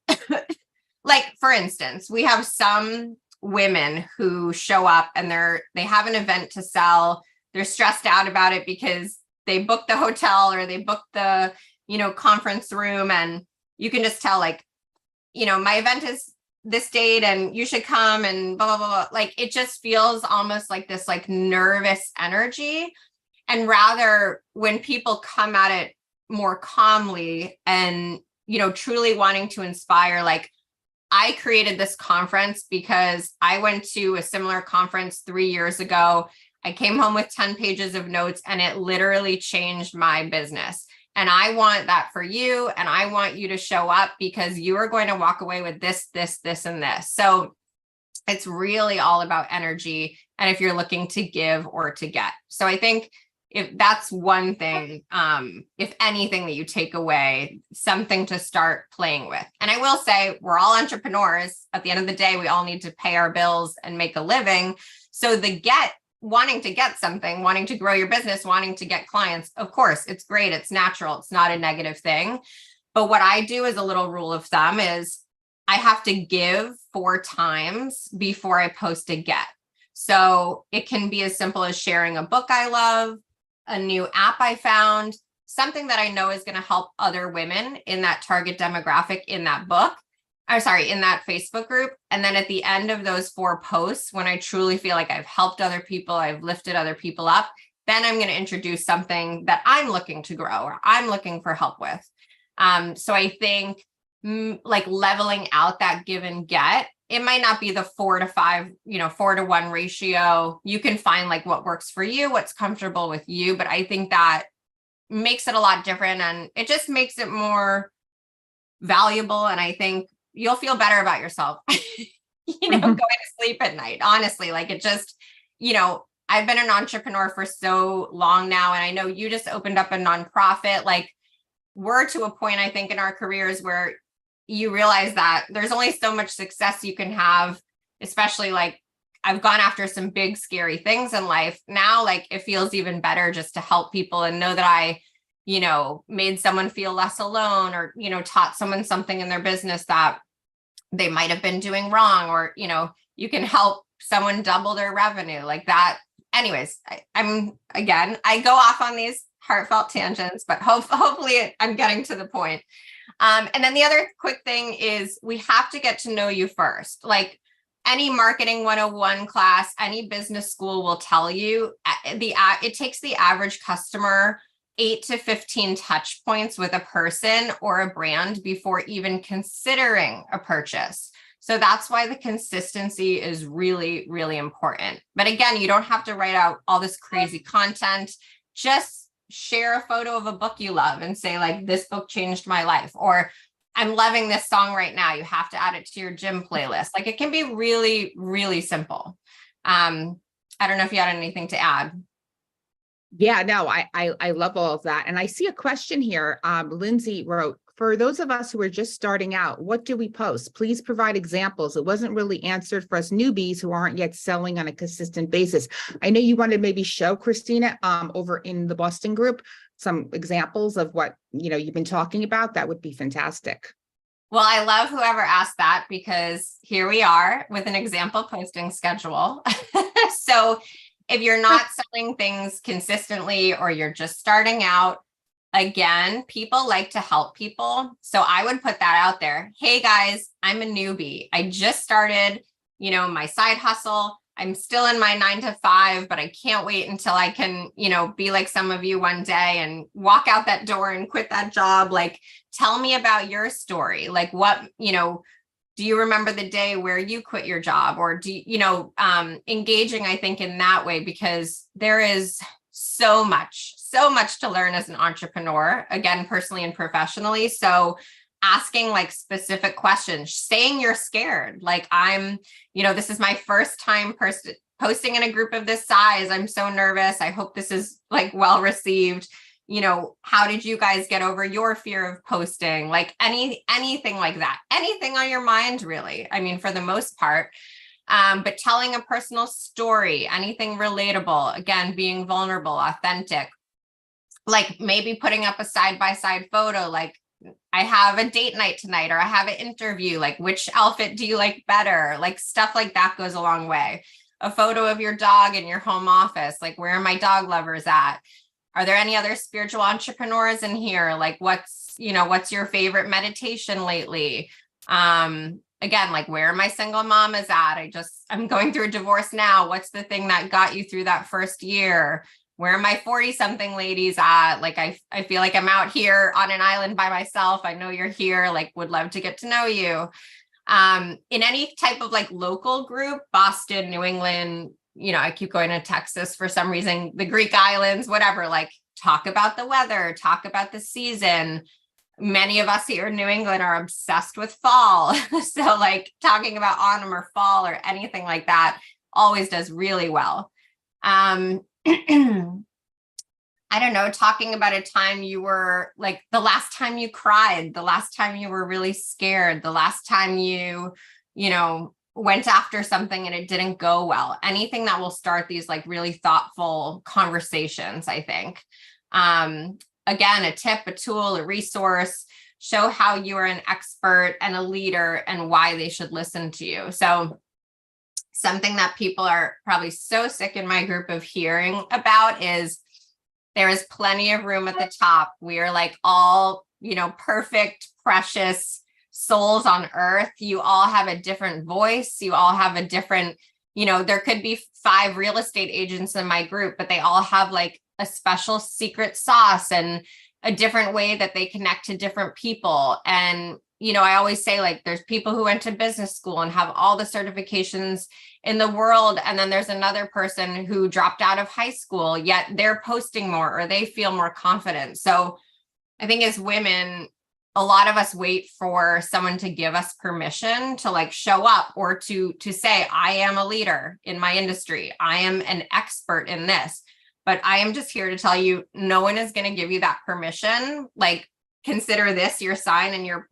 for instance, we have some women who show up and they have an event to sell. They're stressed out about it because they booked the hotel or they booked the, conference room, and you can just tell like, my event is this date and you should come and blah, blah, blah, blah. Like, it just feels almost like this like nervous energy. And rather, when people come at it more calmly and, truly wanting to inspire, like, I created this conference because I went to a similar conference 3 years ago. I came home with 10 pages of notes, and it literally changed my business. And I want that for you. And I want you to show up because you are going to walk away with this, this, this, and this. So it's really all about energy, and if you're looking to give or to get. So I think if that's one thing, if anything that you take away, something to start playing with. And I will say, we're all entrepreneurs. At the end of the day, we all need to pay our bills and make a living. So wanting to get something, wanting to grow your business, wanting to get clients, of course, it's great. It's natural. It's not a negative thing. But what I do as a little rule of thumb is I have to give 4 times before I post a get. So it can be as simple as sharing a book I love, a new app I found, something that I know is going to help other women in that target demographic in that book. In that Facebook group. And then at the end of those 4 posts, when I truly feel like I've helped other people, I've lifted other people up, then I'm going to introduce something that I'm looking to grow or I'm looking for help with. So I think like leveling out that give and get, it might not be the 4 to 5, 4 to 1 ratio. You can find like what works for you, what's comfortable with you. But I think that makes it a lot different, and it just makes it more valuable. And I think you'll feel better about yourself, going to sleep at night. Honestly, like it just, I've been an entrepreneur for so long now. And I know you just opened up a nonprofit. Like, we're to a point, I think, in our careers where you realize that there's only so much success you can have, especially like I've gone after some big, scary things in life. Now, like it feels even better just to help people and know that I, made someone feel less alone, or, taught someone something in their business that they might have been doing wrong, or, you can help someone double their revenue like that. Anyways, I go off on these heartfelt tangents, but hopefully I'm getting to the point. And then the other quick thing is we have to get to know you first. Like any marketing 101 class, any business school will tell you it takes the average customer 8 to 15 touch points with a person or a brand before even considering a purchase. So that's why the consistency is really, really important. But again, you don't have to write out all this crazy content. Just share a photo of a book you love and say like, this book changed my life, or I'm loving this song right now. You have to add it to your gym playlist. Like it can be really, really simple. I don't know if you had anything to add. Yeah, no, I love all of that. And I see a question here. Lindsay wrote, for those of us who are just starting out, what do we post? Please provide examples. It wasn't really answered for us newbies who aren't yet selling on a consistent basis. I know you want to maybe show Christina over in the Boston group some examples of what you've been talking about. That would be fantastic. Well, I love whoever asked that, because here we are with an example posting schedule. So if you're not selling things consistently, or you're just starting out, again, people like to help people. So I would put that out there. Hey guys, I'm a newbie. I just started, my side hustle. I'm still in my 9 to 5, but I can't wait until I can, be like some of you one day and walk out that door and quit that job. Like, tell me about your story. Like what, do you remember the day where you quit your job? Or do engaging, I think, in that way, because there is so much to learn as an entrepreneur, again, personally and professionally. So asking like specific questions, saying you're scared. Like this is my first time posting in a group of this size. I'm so nervous. I hope this is like well received. How did you guys get over your fear of posting? Like anything like that, anything on your mind, really. I mean, for the most part, but telling a personal story, anything relatable, again, being vulnerable, authentic, like maybe putting up a side-by-side photo, like I have a date night tonight, or I have an interview, like which outfit do you like better? Like stuff like that goes a long way. A photo of your dog in your home office, like where are my dog lovers at? Are there any other spiritual entrepreneurs in here? Like what's your favorite meditation lately? Again, like where my single mamas at? I'm going through a divorce now. What's the thing that got you through that first year? Where are my 40-something ladies at? Like, I feel like I'm out here on an island by myself. I know you're here, like, would love to get to know you. In any type of like local group, Boston, New England, I keep going to Texas for some reason, the Greek islands, whatever, like talk about the weather, talk about the season. Many of us here in New England are obsessed with fall. So like talking about autumn or fall or anything like that always does really well. I don't know, talking about a time you were like the last time you cried, the last time you were really scared, the last time you went after something and it didn't go well. Anything that will start these like really thoughtful conversations, I think. Again, a tip, a tool, a resource, show how you are an expert and a leader and why they should listen to you. So something that people are probably so sick in my group of hearing about is there is plenty of room at the top. We are like all, perfect, precious souls on earth. You all have a different voice. You all have a different, there could be 5 real estate agents in my group, but they all have like a special secret sauce and a different way that they connect to different people. And I always say like there's people who went to business school and have all the certifications in the world. And then there's another person who dropped out of high school, yet they're posting more or they feel more confident. So I think as women, a lot of us wait for someone to give us permission to like show up or to say, I am a leader in my industry. I am an expert in this, but I am just here to tell you, no one is going to give you that permission. Like, consider this your sign and your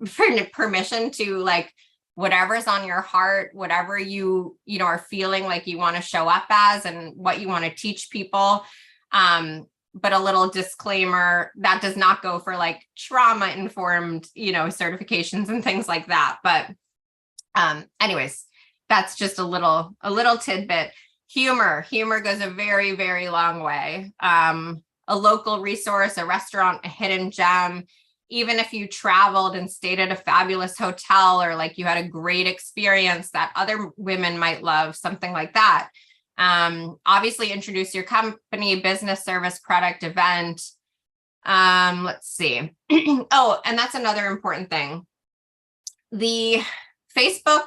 permission to like whatever's on your heart, whatever you know, are feeling like you want to show up as and what you want to teach people. But a little disclaimer, that does not go for like trauma informed, you know, certifications and things like that. But anyways, that's just a little tidbit. Humor goes a very, very long way. A local resource, a restaurant, a hidden gem, even if you traveled and stayed at a fabulous hotel, or like you had a great experience that other women might love, something like that. Obviously introduce your company, business, service, product, event. Let's see. Oh, and that's another important thing. The Facebook,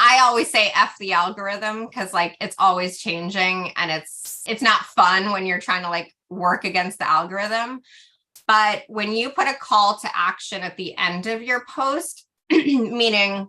I always say F the algorithm, because like it's always changing and it's not fun when you're trying to like work against the algorithm. But when you put a call to action at the end of your post, meaning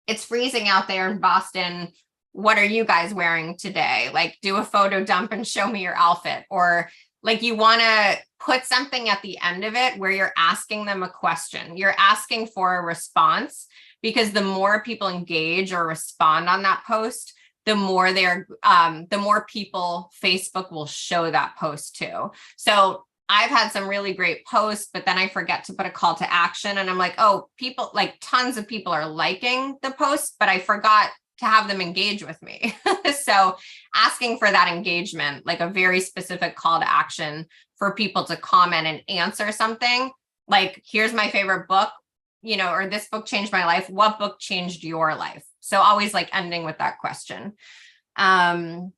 it's freezing out there in Boston, what are you guys wearing today? Like do a photo dump and show me your outfit. Or like you want to put something at the end of it where you're asking them a question. You're asking for a response, because the more people engage or respond on that post, the more the more people Facebook will show that post to. So I've had some really great posts, but then I forget to put a call to action. And I'm like, oh, people, like tons of people are liking the post, but I forgot to have them engage with me. So asking for that engagement, like a very specific call to action for people to comment and answer something like, here's my favorite book, you know, or this book changed my life. What book changed your life? So always like ending with that question. And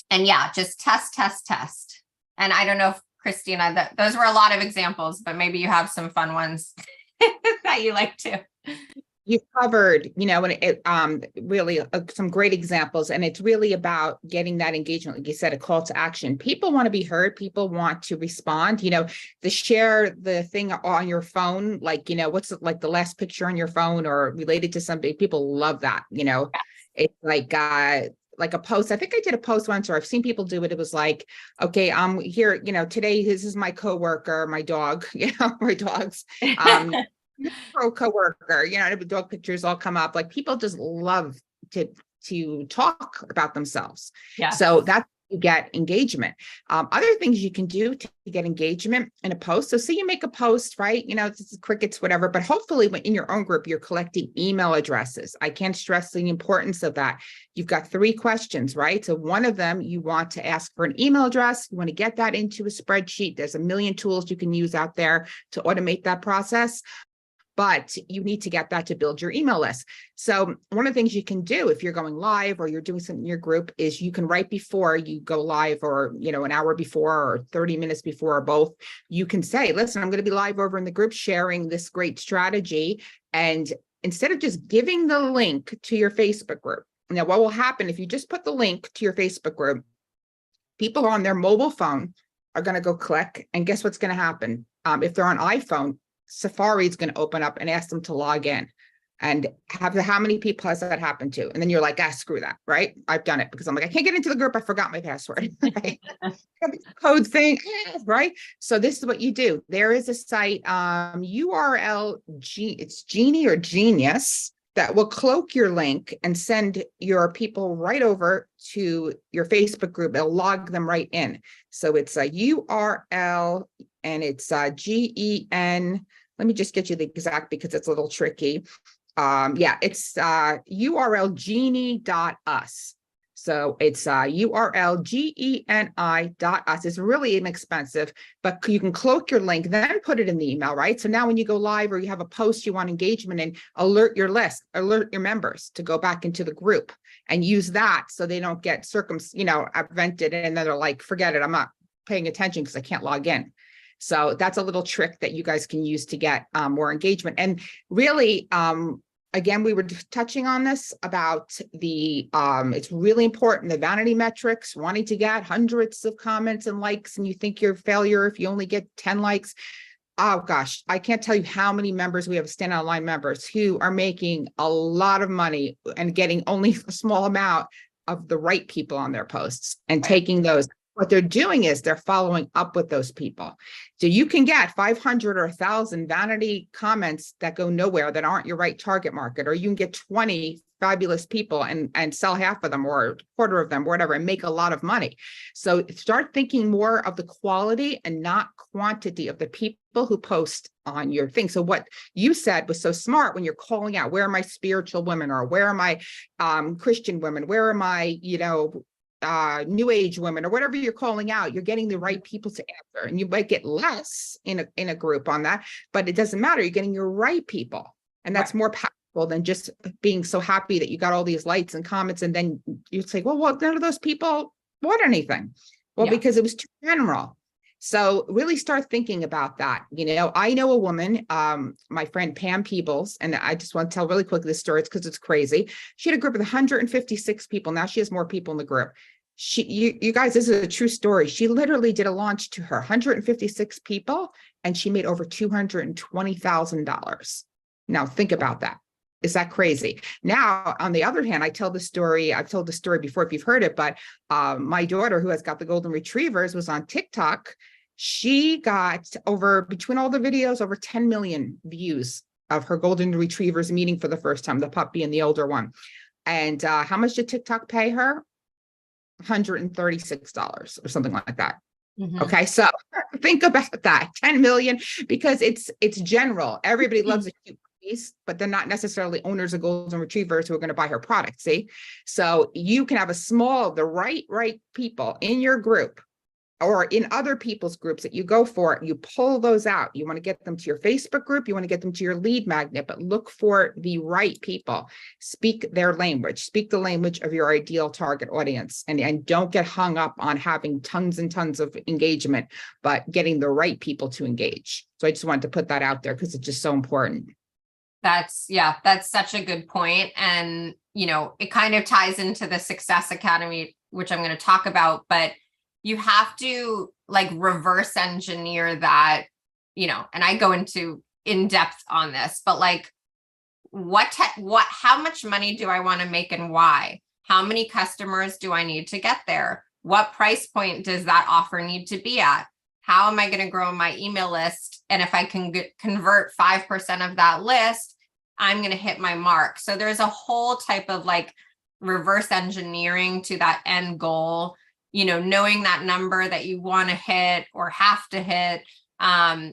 yeah, just test. And I don't know if Christina, those were a lot of examples, but maybe you have some fun ones that you like to. You've covered, you know, and it really some great examples, and it's really about getting that engagement. Like you said, a call to action. People want to be heard. People want to respond. You know, to share the thing on your phone, like, you know, what's like the last picture on your phone or related to somebody. People love that. You know, it's like a post. I think I did a post once, or I've seen people do it. It was like, okay, I'm here, you know, today, this is my coworker, my dog, you know, my dogs, coworker, you know, the dog pictures all come up. Like people just love to talk about themselves. Yeah. So that's you get engagement. Other things you can do to get engagement in a post. So say you make a post, right? You know, it's crickets, whatever, but hopefully when in your own group, you're collecting email addresses. I can't stress the importance of that. You've got 3 questions, right? So one of them, you want to ask for an email address. You want to get that into a spreadsheet. There's a million tools you can use out there to automate that process. But you need to get that to build your email list. So one of the things you can do if you're going live or you're doing something in your group is you can, right before you go live, or, you know, an hour before or 30 minutes before, or both, you can say, listen, I'm going to be live over in the group sharing this great strategy. And instead of just giving the link to your Facebook group, now what will happen if you just put the link to your Facebook group, people on their mobile phone are going to go click, and guess what's going to happen? If they're on iPhone, Safari is going to open up and ask them to log in. And how many people has that happened to? And then you're like, screw that, right? I've done it because I'm like, I can't get into the group. I forgot my password. Right? Code thing, right? So this is what you do. There is a site, it's Genie or Genius, that will cloak your link and send your people right over to your Facebook group. It'll log them right in. So it's a URL, and it's GEN. Let me just get you the exact, because it's a little tricky. Yeah, it's URL genie.us. So it's URL GENI.us. It's really inexpensive, but you can cloak your link, then put it in the email, right? So now when you go live or you have a post you want engagement in, alert your list, alert your members to go back into the group and use that so they don't get vented, and then they're like, forget it, I'm not paying attention because I can't log in. So that's a little trick that you guys can use to get more engagement. And really, again, we were touching on this about the, it's really important, the vanity metrics, wanting to get hundreds of comments and likes, and you think you're a failure if you only get 10 likes. Oh gosh, I can't tell you how many members we have, stand online members, who are making a lot of money and getting only a small amount of the right people on their posts, and taking those what they're doing is they're following up with those people. So you can get 500 or 1,000 vanity comments that go nowhere, that aren't your right target market, or you can get 20 fabulous people and sell half of them or a quarter of them, whatever, and make a lot of money. So start thinking more of the quality and not quantity of the people who post on your thing. So what you said was so smart when you're calling out, where are my spiritual women, or where are my Christian women, where are my, new age women, or whatever you're calling out, you're getting the right people to answer. And you might get less in a group on that, but it doesn't matter. You're getting your right people. And that's more powerful than just being so happy that you got all these likes and comments. And then you'd say, well, none of those people bought anything. Well, because it was too general. So really start thinking about that. I know a woman, my friend Pam Peebles, and I just want to tell really quick this story because it's crazy. She had a group of 156 people. Now she has more people in the group. You guys, this is a true story. She literally did a launch to her 156 people, and she made over $220,000. Now think about that. Is that crazy? Now, on the other hand, I've told the story before if you've heard it, but my daughter, who has got the golden retrievers, was on TikTok. She got between all the videos, over 10 million views of her golden retrievers meeting for the first time, the puppy and the older one. And how much did TikTok pay her? $136 or something like that. Mm-hmm. Okay, so think about that, 10 million, because it's general. Everybody loves a cute piece, but they're not necessarily owners of golden retrievers who are going to buy her product. See, so you can have the right people in your group or in other people's groups that you go for. You pull those out. You want to get them to your Facebook group. You want to get them to your lead magnet, but look for the right people. Speak their language. Speak the language of your ideal target audience, and don't get hung up on having tons and tons of engagement, but getting the right people to engage. So I just wanted to put that out there because it's just so important. That's such a good point. And, it kind of ties into the Success Academy, which I'm going to talk about, but you have to reverse engineer that, and I go into in depth on this, but how much money do I want to make and why? How many customers do I need to get there? What price point does that offer need to be at? How am I going to grow my email list? And if I can convert 5% of that list, I'm going to hit my mark. So there's a whole type of reverse engineering to that end goal, knowing that number that you want to hit or have to hit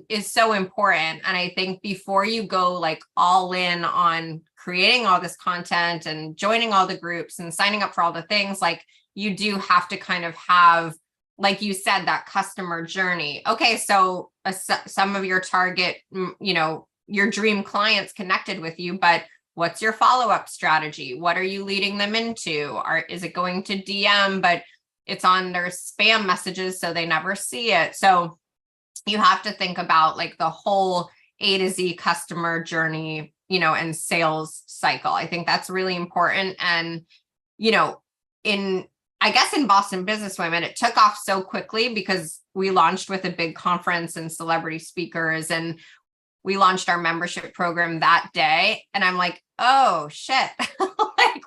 is so important. And I think before you go all in on creating all this content and joining all the groups and signing up for all the things, you do have to kind of have, like you said, that customer journey. Okay, so some of your target, your dream clients connected with you, but what's your follow-up strategy? What are you leading them into? Is it going to DM, but it's on their spam messages, so they never see it? So you have to think about the whole A to Z customer journey, and sales cycle. I think that's really important. And, I guess in Boston Businesswomen, it took off so quickly because we launched with a big conference and celebrity speakers, and we launched our membership program that day. And I'm like, oh shit,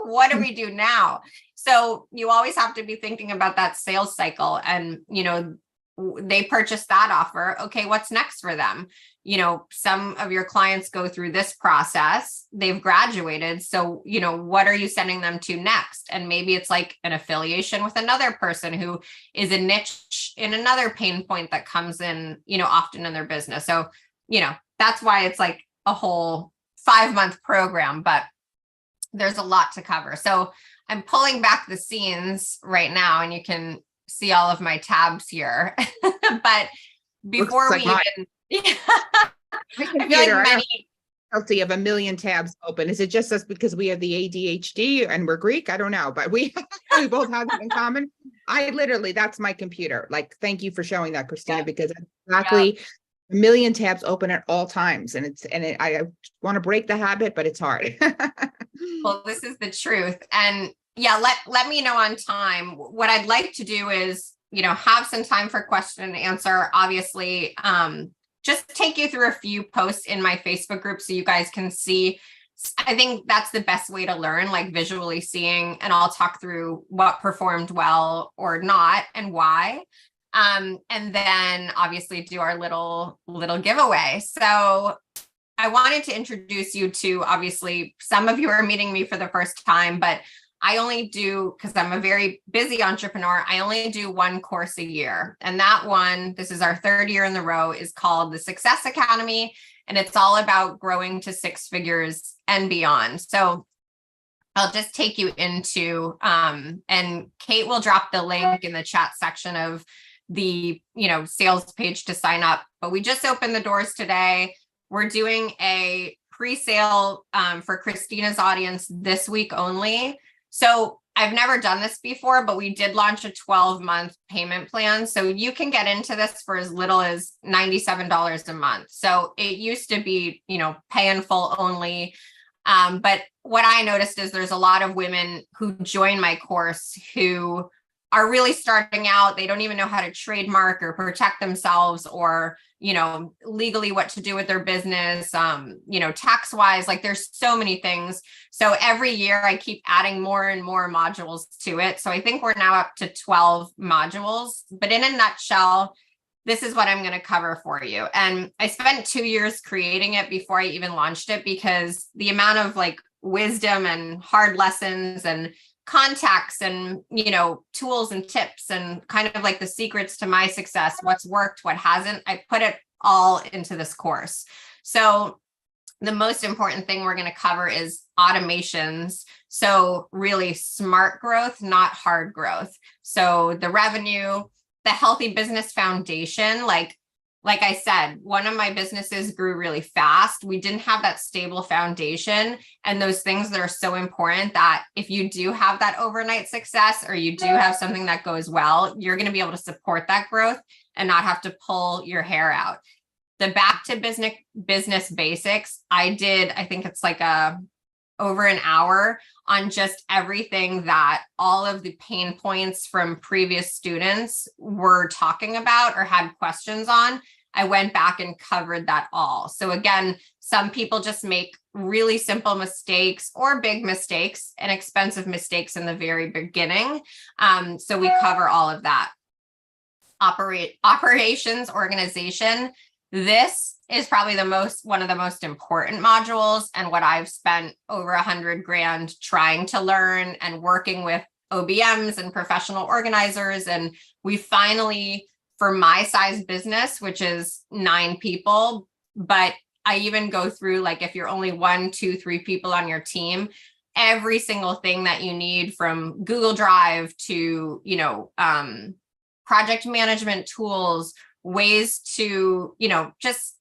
what do we do now? So you always have to be thinking about that sales cycle. And, they purchased that offer. Okay, what's next for them? Some of your clients go through this process, they've graduated. So, what are you sending them to next? And maybe it's an affiliation with another person who is a niche in another pain point that comes in, often in their business. So, that's why it's a whole 5-month program, but there's a lot to cover. So I'm pulling back the scenes right now, and you can see all of my tabs here. But before we even, I feel many. Guilty of a million tabs open. Is it just us because we have the ADHD and we're Greek? I don't know, but we both have that in common. That's my computer. Thank you for showing that, Christina, because exactly. A million tabs open at all times. And I want to break the habit, but it's hard. Well, this is the truth. And let me know on time. What I'd like to do is, have some time for question and answer. Obviously, just take you through a few posts in my Facebook group so you guys can see I think that's the best way to learn, like visually seeing, and I'll talk through what performed well or not and why. And then obviously do our little giveaway. So I wanted to introduce you to, obviously, some of you are meeting me for the first time, but I only do, because I'm a very busy entrepreneur, I only do one course a year. And that one, this is our third year in the row, is called the Success Academy. And it's all about growing to six figures and beyond. So I'll just take you into, and Kate will drop the link in the chat section of the, sales page to sign up. But we just opened the doors today. We're doing a pre-sale for Christina's audience this week only. So I've never done this before, but we did launch a 12-month payment plan. So you can get into this for as little as $97 a month. So it used to be, pay in full only. But what I noticed is there's a lot of women who join my course who are really starting out. They don't even know how to trademark or protect themselves, or, legally what to do with their business, tax wise, like there's so many things. So every year I keep adding more and more modules to it. So I think we're now up to 12 modules, but in a nutshell, this is what I'm going to cover for you. And I spent 2 years creating it before I even launched it, because the amount of wisdom and hard lessons and contacts and, tools and tips and kind of the secrets to my success, what's worked, what hasn't, I put it all into this course. So the most important thing we're going to cover is automations. So really smart growth, not hard growth. So the revenue, the healthy business foundation, like I said, one of my businesses grew really fast. We didn't have that stable foundation, and those things that are so important, that if you do have that overnight success, or you do have something that goes well, you're going to be able to support that growth and not have to pull your hair out. The back to business basics, I think it's over an hour on just everything that all of the pain points from previous students were talking about or had questions on. I went back and covered that all. So again, some people just make really simple mistakes or big mistakes and expensive mistakes in the very beginning. So we cover all of that. Operations organization. This is probably one of the most important modules, and what I've spent over $100,000 trying to learn and working with OBMs and professional organizers. And we finally, for my size business, which is 9 people, but I even go through, if you're only 1, 2, 3 people on your team, every single thing that you need, from Google Drive to, project management tools, ways to, just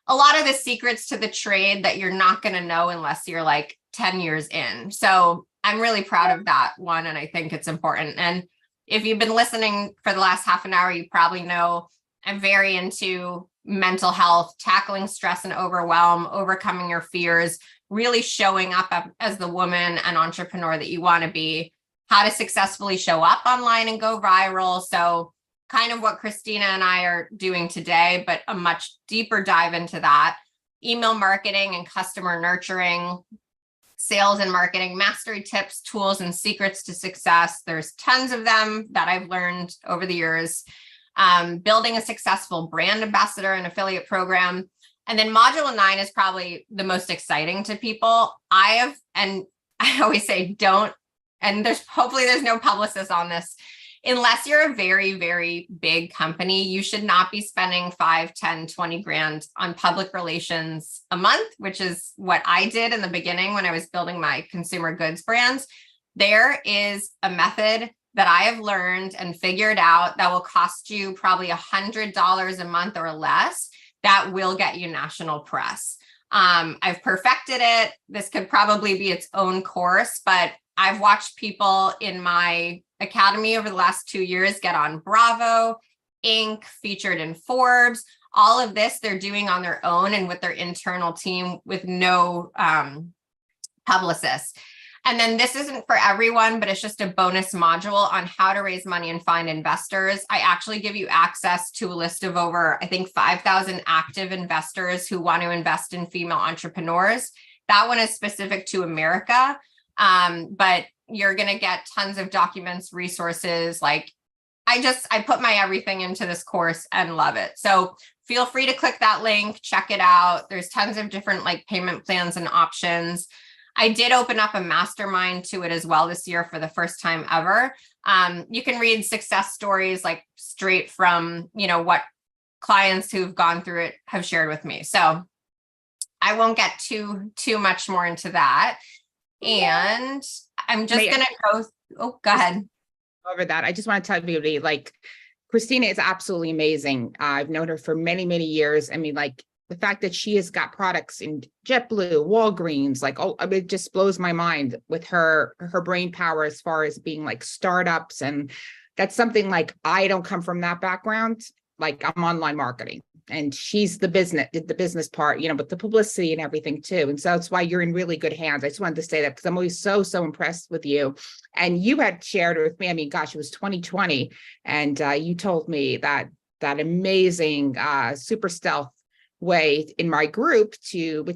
a lot of the secrets to the trade that you're not going to know unless you're 10 years in. So I'm really proud of that one. And I think it's important. And if you've been listening for the last half an hour, you probably know I'm very into mental health, tackling stress and overwhelm, overcoming your fears, really showing up as the woman and entrepreneur that you want to be, how to successfully show up online and go viral. So kind of what Christina and I are doing today, but a much deeper dive into that. Email marketing and customer nurturing, sales and marketing, mastery tips, tools, and secrets to success. There's tons of them that I've learned over the years. Building a successful brand ambassador and affiliate program. And then module 9 is probably the most exciting to people. And I always say and hopefully there's no publicist on this. Unless you're a very, very big company, you should not be spending 5, 10, 20 grand on public relations a month, which is what I did in the beginning when I was building my consumer goods brands. There is a method that I have learned and figured out that will cost you probably $100 a month or less, that will get you national press. I've perfected it. This could probably be its own course, but I've watched people in my academy over the last 2 years get on Bravo, Inc., featured in Forbes. All of this they're doing on their own and with their internal team with no publicists. And then this isn't for everyone, but it's just a bonus module on how to raise money and find investors. I actually give you access to a list of over, I think, 5,000 active investors who want to invest in female entrepreneurs. That one is specific to America. But you're going to get tons of documents, resources. Like I put my everything into this course and love it. So feel free to click that link, check it out. There's tons of different like payment plans and options. I did open up a mastermind to it as well this year for the first time ever. You can read success stories like straight from, what clients who've gone through it have shared with me. So I won't get too much more into that. And I'm just going to go. Oh, go ahead. Over that. I just want to tell everybody, like, Christina is absolutely amazing. I've known her for many, many years. I mean, like, the fact that she has got products in JetBlue, Walgreens, like, it just blows my mind with her brain power as far as being like startups. And that's something like, I don't come from that background. Like, I'm online marketing, and she's the business part, with the publicity and everything too. And so that's why you're in really good hands. I just wanted to say that because I'm always so impressed with you. And you had shared with me, I mean, gosh, it was 2020. And you told me that amazing super stealth way in my group should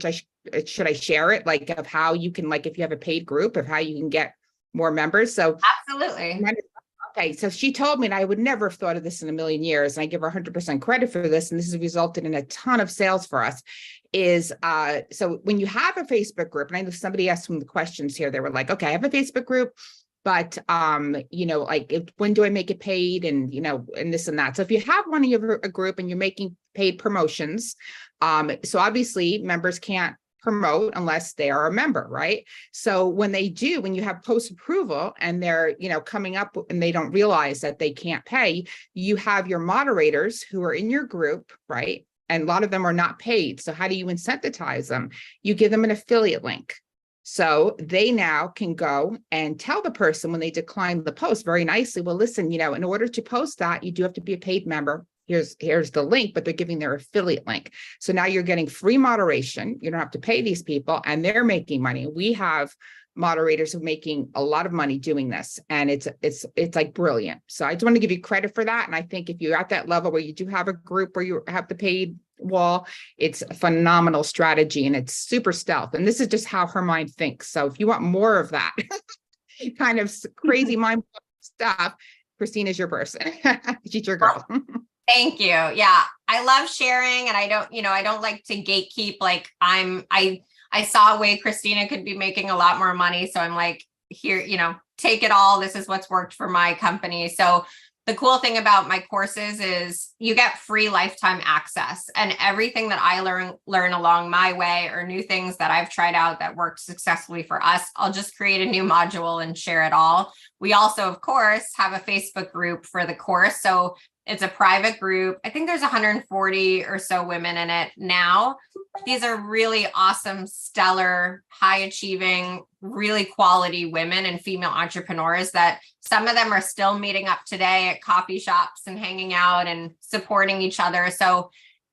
I share it? Like, of how you can, like, if you have a paid group, of how you can get more members. So absolutely. Okay, so she told me, and I would never have thought of this in a million years, and I give her 100% credit for this, and this has resulted in a ton of sales for us, is so when you have a Facebook group, and I know somebody asked some of the questions here, they were like, okay, I have a Facebook group, but like, when do I make it paid, and and this and that. So if you have one of a group and you're making paid promotions, so obviously members can't promote unless they are a member, right? So when you have post approval and they're, coming up and they don't realize that they can't pay, you have your moderators who are in your group, right? And a lot of them are not paid. So how do you incentivize them? You give them an affiliate link. So they now can go and tell the person when they decline the post very nicely, well, listen, in order to post that, you do have to be a paid member. Here's the link, but they're giving their affiliate link. So now you're getting free moderation. You don't have to pay these people, and they're making money. We have moderators who are making a lot of money doing this, and it's like brilliant. So I just want to give you credit for that. And I think if you're at that level where you do have a group where you have the paid wall, it's a phenomenal strategy, and it's super stealth. And this is just how her mind thinks. So if you want more of that kind of crazy mind stuff, Christina's your person. She's your girl. Thank you. Yeah. I love sharing, and I don't like to gatekeep. Like, I saw a way Christina could be making a lot more money. So I'm like, here, take it all. This is what's worked for my company. So the cool thing about my courses is you get free lifetime access, and everything that I learn along my way, or new things that I've tried out that worked successfully for us, I'll just create a new module and share it all. We also, of course, have a Facebook group for the course. So it's a private group. I think there's 140 or so women in it now. These are really awesome, stellar, high achieving, really quality women and female entrepreneurs that some of them are still meeting up today at coffee shops and hanging out and supporting each other. So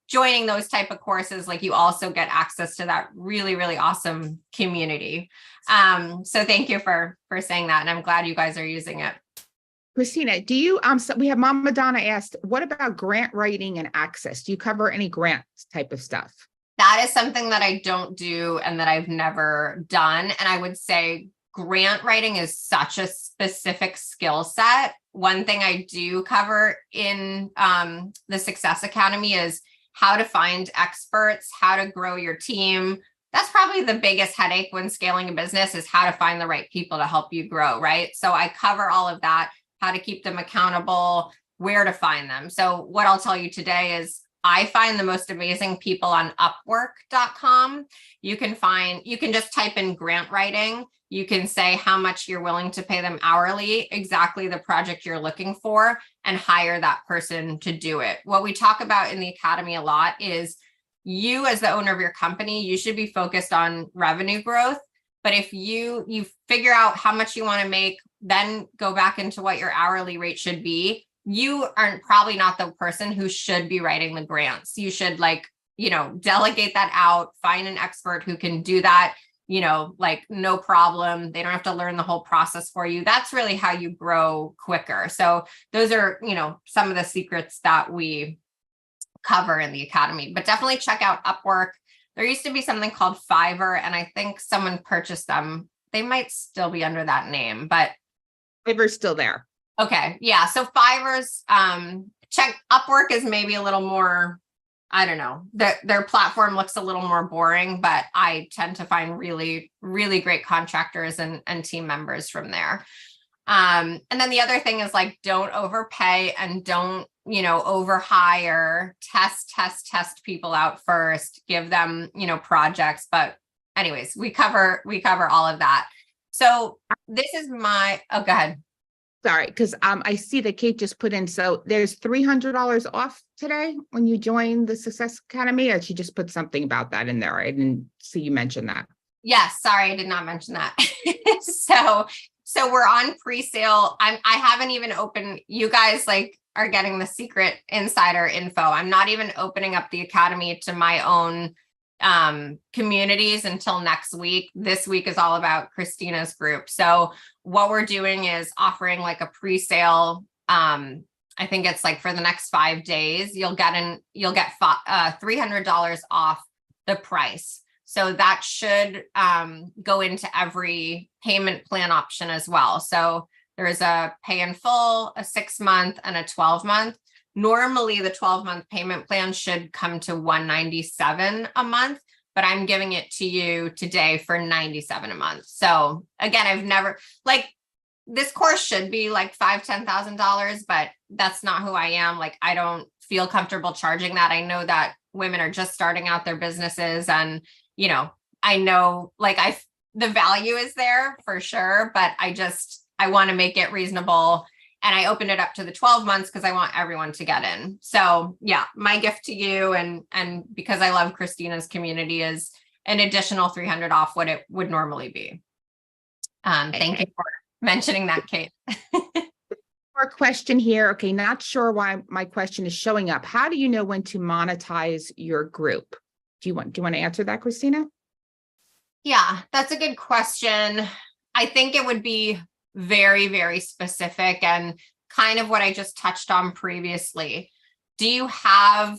joining those type of courses, like, you also get access to that really, really awesome community. So thank you for saying that. And I'm glad you guys are using it. Christina, do you, so we have Mama Donna asked, what about grant writing and access? Do you cover any grant type of stuff? That is something that I don't do and that I've never done. And I would say grant writing is such a specific skill set. One thing I do cover in the Success Academy is how to find experts, how to grow your team. That's probably the biggest headache when scaling a business, is how to find the right people to help you grow, right? So I cover all of that, how to keep them accountable, where to find them. So what I'll tell you today is I find the most amazing people on Upwork.com. You can just type in grant writing. You can say how much you're willing to pay them hourly, exactly the project you're looking for, and hire that person to do it. What we talk about in the Academy a lot is, you as the owner of your company, you should be focused on revenue growth. But if you figure out how much you want to make, then go back into what your hourly rate should be. You are probably not the person who should be writing the grants. You should delegate that out, find an expert who can do that, no problem. They don't have to learn the whole process for you. That's really how you grow quicker. So those are, some of the secrets that we cover in the Academy, but definitely check out Upwork. There used to be something called Fiverr, and I think someone purchased them. They might still be under that name, but Fiverr's still there. okay. Yeah. So Fiverr's check Upwork is maybe a little more, I don't know. Their platform looks a little more boring, but I tend to find really, really great contractors and team members from there. And then the other thing is like, don't overpay and don't, overhire, test people out first, give them, projects. But anyways, we cover all of that. So this is oh, go ahead. Sorry, because I see that Kate just put in, so there's $300 off today when you join the Success Academy, or she just put something about that in there. I didn't see you mention that. Yes, sorry, I did not mention that. So we're on pre-sale. I haven't even opened, you guys like are getting the secret insider info. I'm not even opening up the Academy to my own communities until next week. This week is all about Christina's group. So what we're doing is offering like a pre-sale. I think it's like for the next 5 days, you'll get $300 off the price. So that should go into every payment plan option as well. So there's a pay in full, a 6-month, and a 12-month. Normally, the 12-month payment plan should come to $197 a month, but I'm giving it to you today for $97 a month. So again, I've never this course should be like $5,000, $10,000, but that's not who I am. Like, I don't feel comfortable charging that. I know that women are just starting out their businesses, and I know the value is there for sure, but I want to make it reasonable. And I opened it up to the 12 months because I want everyone to get in. So yeah, my gift to you, and because I love Christina's community, is an additional $300 off what it would normally be. Thank you for mentioning that, Kate. More question here. Okay, not sure why my question is showing up. How do you know when to monetize your group? Do you want to answer that, Christina? Yeah, that's a good question. I think it would be very, very specific and kind of what I just touched on previously. Do you have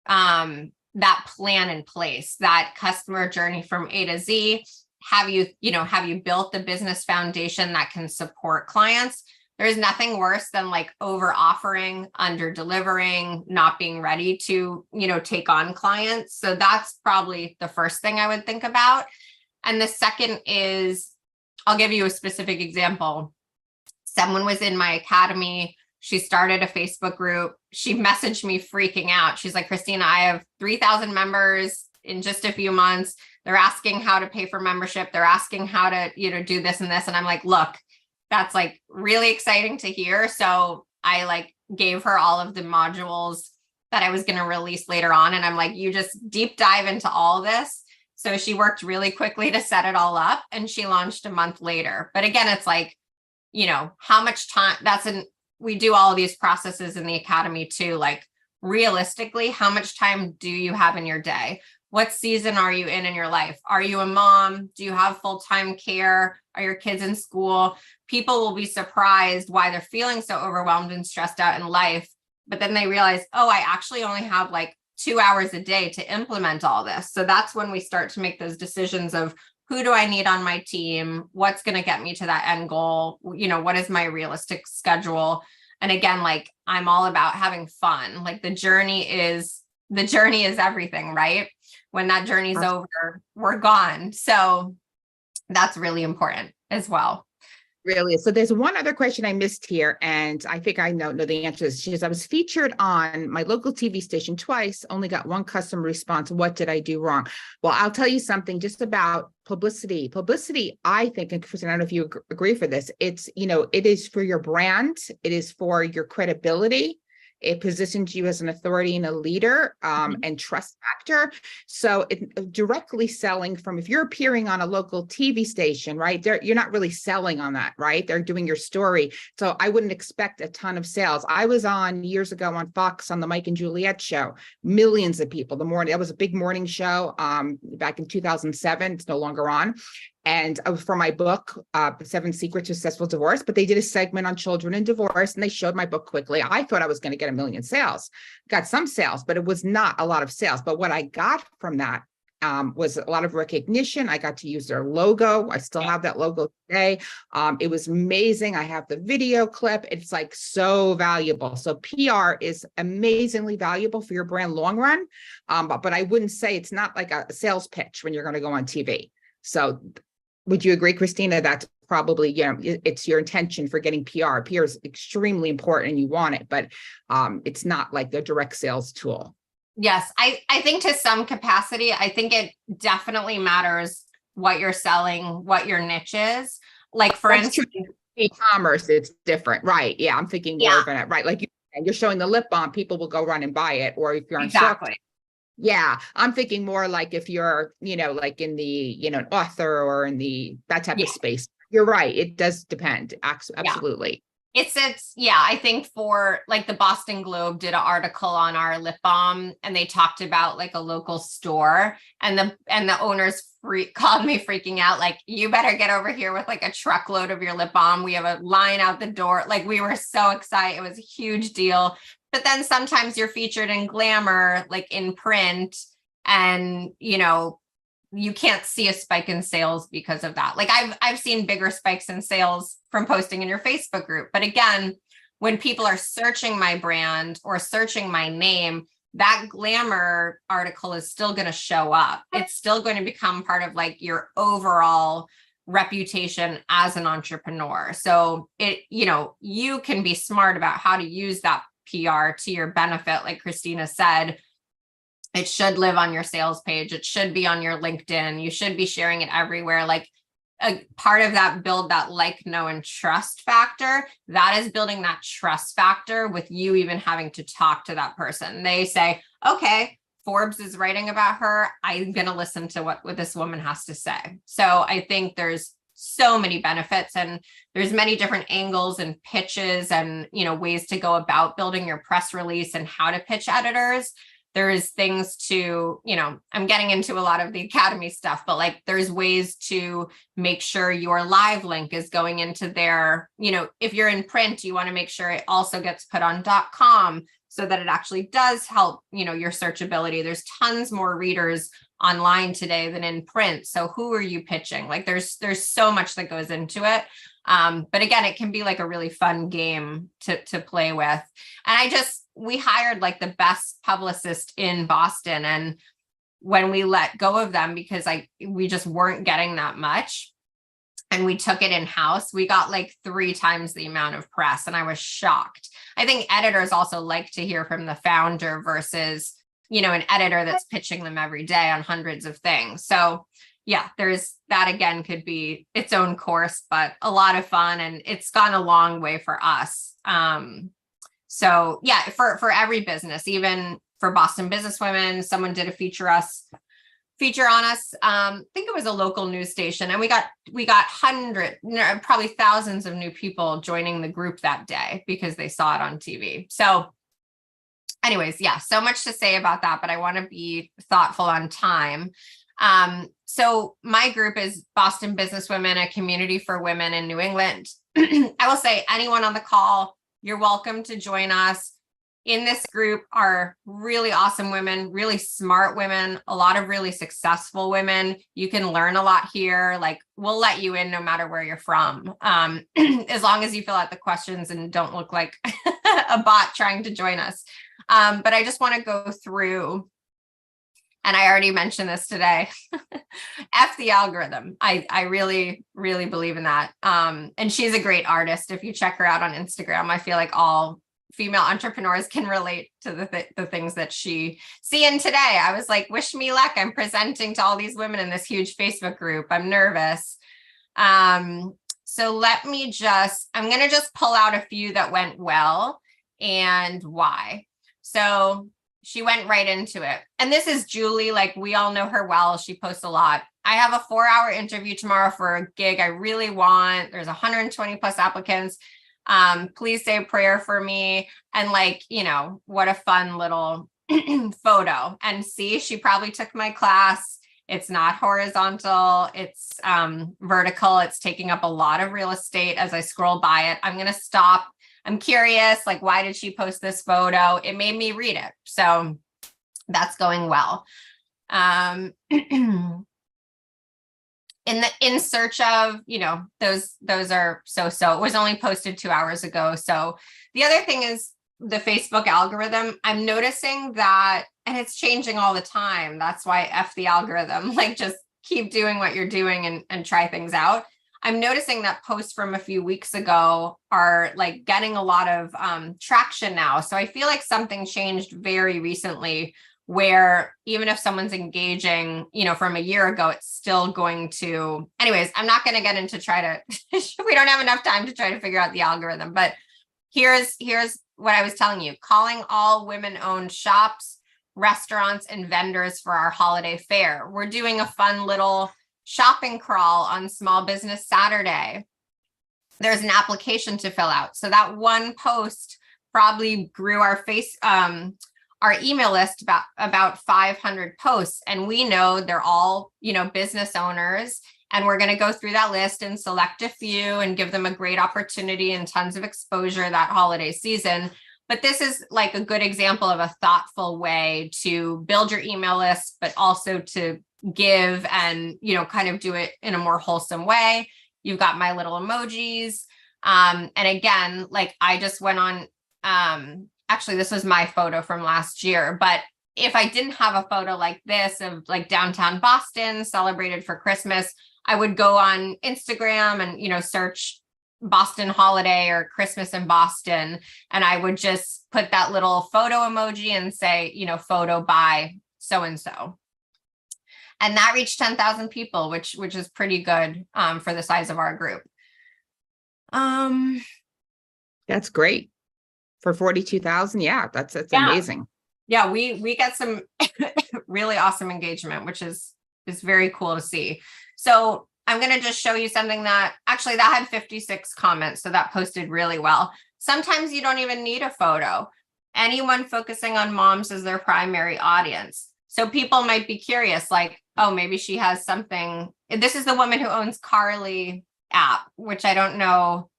that plan in place, that customer journey from A to Z? Have you built the business foundation that can support clients? There's nothing worse than like over offering, under delivering, not being ready to, take on clients. So that's probably the first thing I would think about. And the second is, I'll give you a specific example. Someone was in my academy. She started a Facebook group. She messaged me freaking out. She's like, Christina, I have 3,000 members in just a few months. They're asking how to pay for membership. They're asking how to, do this and this. And I'm like, look, that's like really exciting to hear. So I gave her all of the modules that I was going to release later on. And I'm like, you just deep dive into all this. So she worked really quickly to set it all up, and she launched a month later. But again, it's like, how much time we do all of these processes in the academy too. Like, realistically, how much time do you have in your day? What season are you in your life? Are you a mom? Do you have full-time care? Are your kids in school? People will be surprised why they're feeling so overwhelmed and stressed out in life. But then they realize, oh, I actually only have 2 hours a day to implement all this. So that's when we start to make those decisions of, who do I need on my team? What's going to get me to that end goal? What is my realistic schedule? And again, I'm all about having fun. The journey is everything, right? When that journey's over, we're gone. So that's really important as well. Really. So there's one other question I missed here, and I think I know the answer. She says, I was featured on my local TV station twice, only got one customer response. What did I do wrong? Well, I'll tell you something just about publicity. Publicity, I think, and Kristen, I don't know if you agree for this, it's, it is for your brand. It is for your credibility. It positions you as an authority and a leader, and trust factor. So it directly selling from, if you're appearing on a local TV station, right, you're not really selling on that, right? They're doing your story. So I wouldn't expect a ton of sales. I was on years ago on Fox on the Mike and Juliet show, millions of people. That was a big morning show back in 2007. It's no longer on. And for my book, 7 Secrets to Successful Divorce, but they did a segment on children and divorce, and they showed my book quickly. I thought I was going to get 1 million sales, got some sales, but it was not a lot of sales. But what I got from that was a lot of recognition. I got to use their logo. I still have that logo today. It was amazing. I have the video clip. It's like so valuable. So PR is amazingly valuable for your brand long run. But I wouldn't say it's not like a sales pitch when you're going to go on TV. So would you agree, Christina? That's probably, it's your intention for getting PR. PR is extremely important and you want it, but it's not like the direct sales tool. Yes, I think to some capacity, I think it definitely matters what you're selling, what your niche is. Like for instance, e-commerce, it's different, right? Yeah, I'm thinking more of it, right? Like you're showing the lip balm, people will go run and buy it. Or if you're on yeah, I'm thinking more like if you're, like in the, an author or in that type of space. You're right. It does depend. Absolutely. I think for like the Boston Globe did an article on our lip balm and they talked about like a local store and the owners called me freaking out. Like, you better get over here with like a truckload of your lip balm. We have a line out the door. Like, we were so excited. It was a huge deal. But then sometimes you're featured in Glamour, like in print, and, you can't see a spike in sales because of that. Like I've seen bigger spikes in sales from posting in your Facebook group. But again, when people are searching my brand or searching my name, that Glamour article is still going to show up. It's still going to become part of like your overall reputation as an entrepreneur. So you can be smart about how to use that PR to your benefit. Like Christina said, it should live on your sales page. It should be on your LinkedIn. You should be sharing it everywhere. Like a part of that, build that like, know, and trust factor. That is building that trust factor with you even having to talk to that person. They say, okay, Forbes is writing about her. I'm going to listen to what this woman has to say. So I think there's so many benefits and there's many different angles and pitches and, ways to go about building your press release and how to pitch editors. There's things to, I'm getting into a lot of the academy stuff, but like there's ways to make sure your live link is going into their, if you're in print, you want to make sure it also gets put on .com so that it actually does help, your searchability. There's tons more readers online today than in print. So who are you pitching? Like there's so much that goes into it. But again, it can be like a really fun game to play with. And we hired like the best publicist in Boston. And when we let go of them, because we just weren't getting that much and we took it in-house, we got like 3 times the amount of press. And I was shocked. I think editors also like to hear from the founder versus, an editor that's pitching them every day on hundreds of things. So yeah, there's that again, could be its own course, but a lot of fun. And it's gone a long way for us. So yeah, for every business, even for Boston Businesswomen, someone did a feature on us. I think it was a local news station, and we got probably thousands of new people joining the group that day because they saw it on TV. So anyways, yeah, so much to say about that, but I want to be thoughtful on time. So my group is Boston Businesswomen, a community for women in New England. I will say anyone on the call, you're welcome to join us. In this group are really awesome women, really smart women, a lot of really successful women. You can learn a lot here. Like we'll let you in no matter where you're from, as long as you fill out the questions and don't look like a bot trying to join us. But I just want to go through, and I already mentioned this today, F the algorithm. I really, really believe in that. And she's a great artist. If you check her out on Instagram, I feel like all female entrepreneurs can relate to the things that she seeing today. I was like, wish me luck. I'm presenting to all these women in this huge Facebook group. I'm nervous. So I'm going to just pull out a few that went well and why. So she went right into it. And this is Julie. Like we all know her well. She posts a lot. I have a 4-hour interview tomorrow for a gig I really want. There's 120 plus applicants. Please say a prayer for me. And like, what a fun little photo. And see, she probably took my class. It's not horizontal. It's vertical. It's taking up a lot of real estate as I scroll by it. I'm going to stop. I'm curious, like, why did she post this photo? It made me read it. So that's going well. In search of, those are so. It was only posted 2 hours ago. So the other thing is the Facebook algorithm. I'm noticing that, and it's changing all the time. That's why F the algorithm, like just keep doing what you're doing and try things out. I'm noticing that posts from a few weeks ago are like getting a lot of traction now. So I feel like something changed very recently where even if someone's engaging, from a year ago, it's still going to, anyways, I'm not going to get into we don't have enough time to try to figure out the algorithm, but here's what I was telling you, calling all women-owned shops, restaurants, and vendors for our holiday fair. We're doing a fun little shopping crawl on Small Business Saturday. There's an application to fill out. So that one post probably grew our email list about 500 posts. And we know they're all, business owners. And we're going to go through that list and select a few and give them a great opportunity and tons of exposure that holiday season. But this is like a good example of a thoughtful way to build your email list, but also to give and, kind of do it in a more wholesome way. You've got my little emojis. And again, like I just went on, actually, this was my photo from last year, but if I didn't have a photo like this of like downtown Boston celebrated for Christmas, I would go on Instagram and, search Boston holiday or Christmas in Boston. And I would just put that little photo emoji and say, photo by so-and-so. And that reached 10,000 people, which is pretty good for the size of our group. That's great. For 42,000. Yeah, that's amazing. Yeah, we get some really awesome engagement, which is very cool to see. So I'm going to just show you something that had 56 comments. So that posted really well. Sometimes you don't even need a photo. Anyone focusing on moms as their primary audience. So people might be curious, like, oh, maybe she has something. This is the woman who owns Carly app, which I don't know.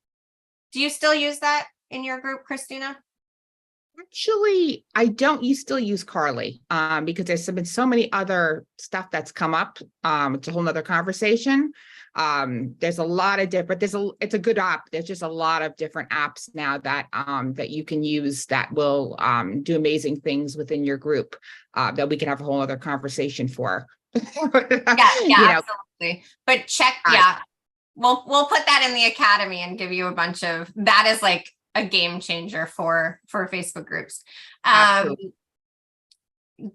Do you still use that in your group, Christina? Actually, I don't. You still use Carly because there's been so many other stuff that's come up. It's a whole nother conversation. There's a lot of different. It's a good app. There's just a lot of different apps now that you can use that will do amazing things within your group that we can have a whole other conversation for. Absolutely. But check, we'll put that in the academy and give you a bunch of. That is like a game changer for Facebook groups.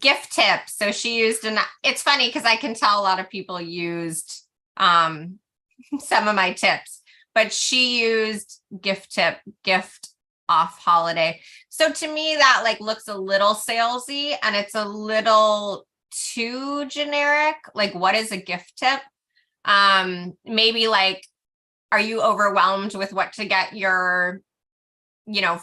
Gift tips. So she used it's funny because I can tell a lot of people used some of my tips, but she used gift off holiday. So to me that like looks a little salesy and it's a little too generic. Like, what is a gift tip? Maybe like, are you overwhelmed with what to get your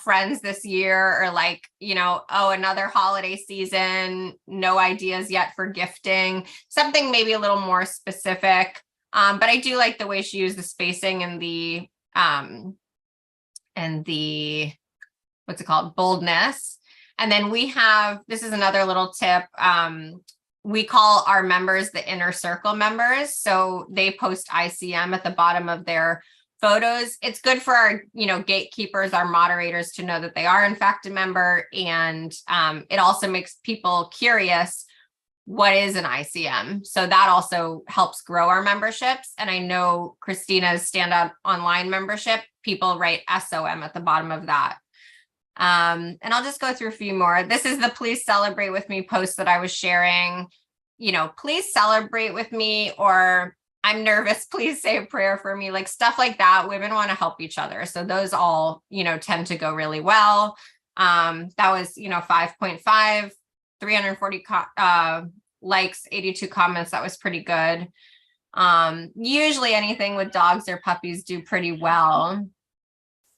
friends this year, or like, another holiday season, no ideas yet for gifting, something maybe a little more specific. But I do like the way she used the spacing and the what's it called? Boldness. And then this is another little tip. We call our members the inner circle members. So they post ICM at the bottom of their photos. It's good for our, gatekeepers, our moderators to know that they are in fact a member. And it also makes people curious, what is an ICM? So that also helps grow our memberships. And I know Christina's Standout Online membership, people write SOM at the bottom of that. And I'll just go through a few more. This is the Please Celebrate With Me post that I was sharing. Please celebrate with me, or I'm nervous, please say a prayer for me, like stuff like that. Women want to help each other. So those all, tend to go really well. That was, 5.5, 340 likes, 82 comments. That was pretty good. Usually anything with dogs or puppies do pretty well.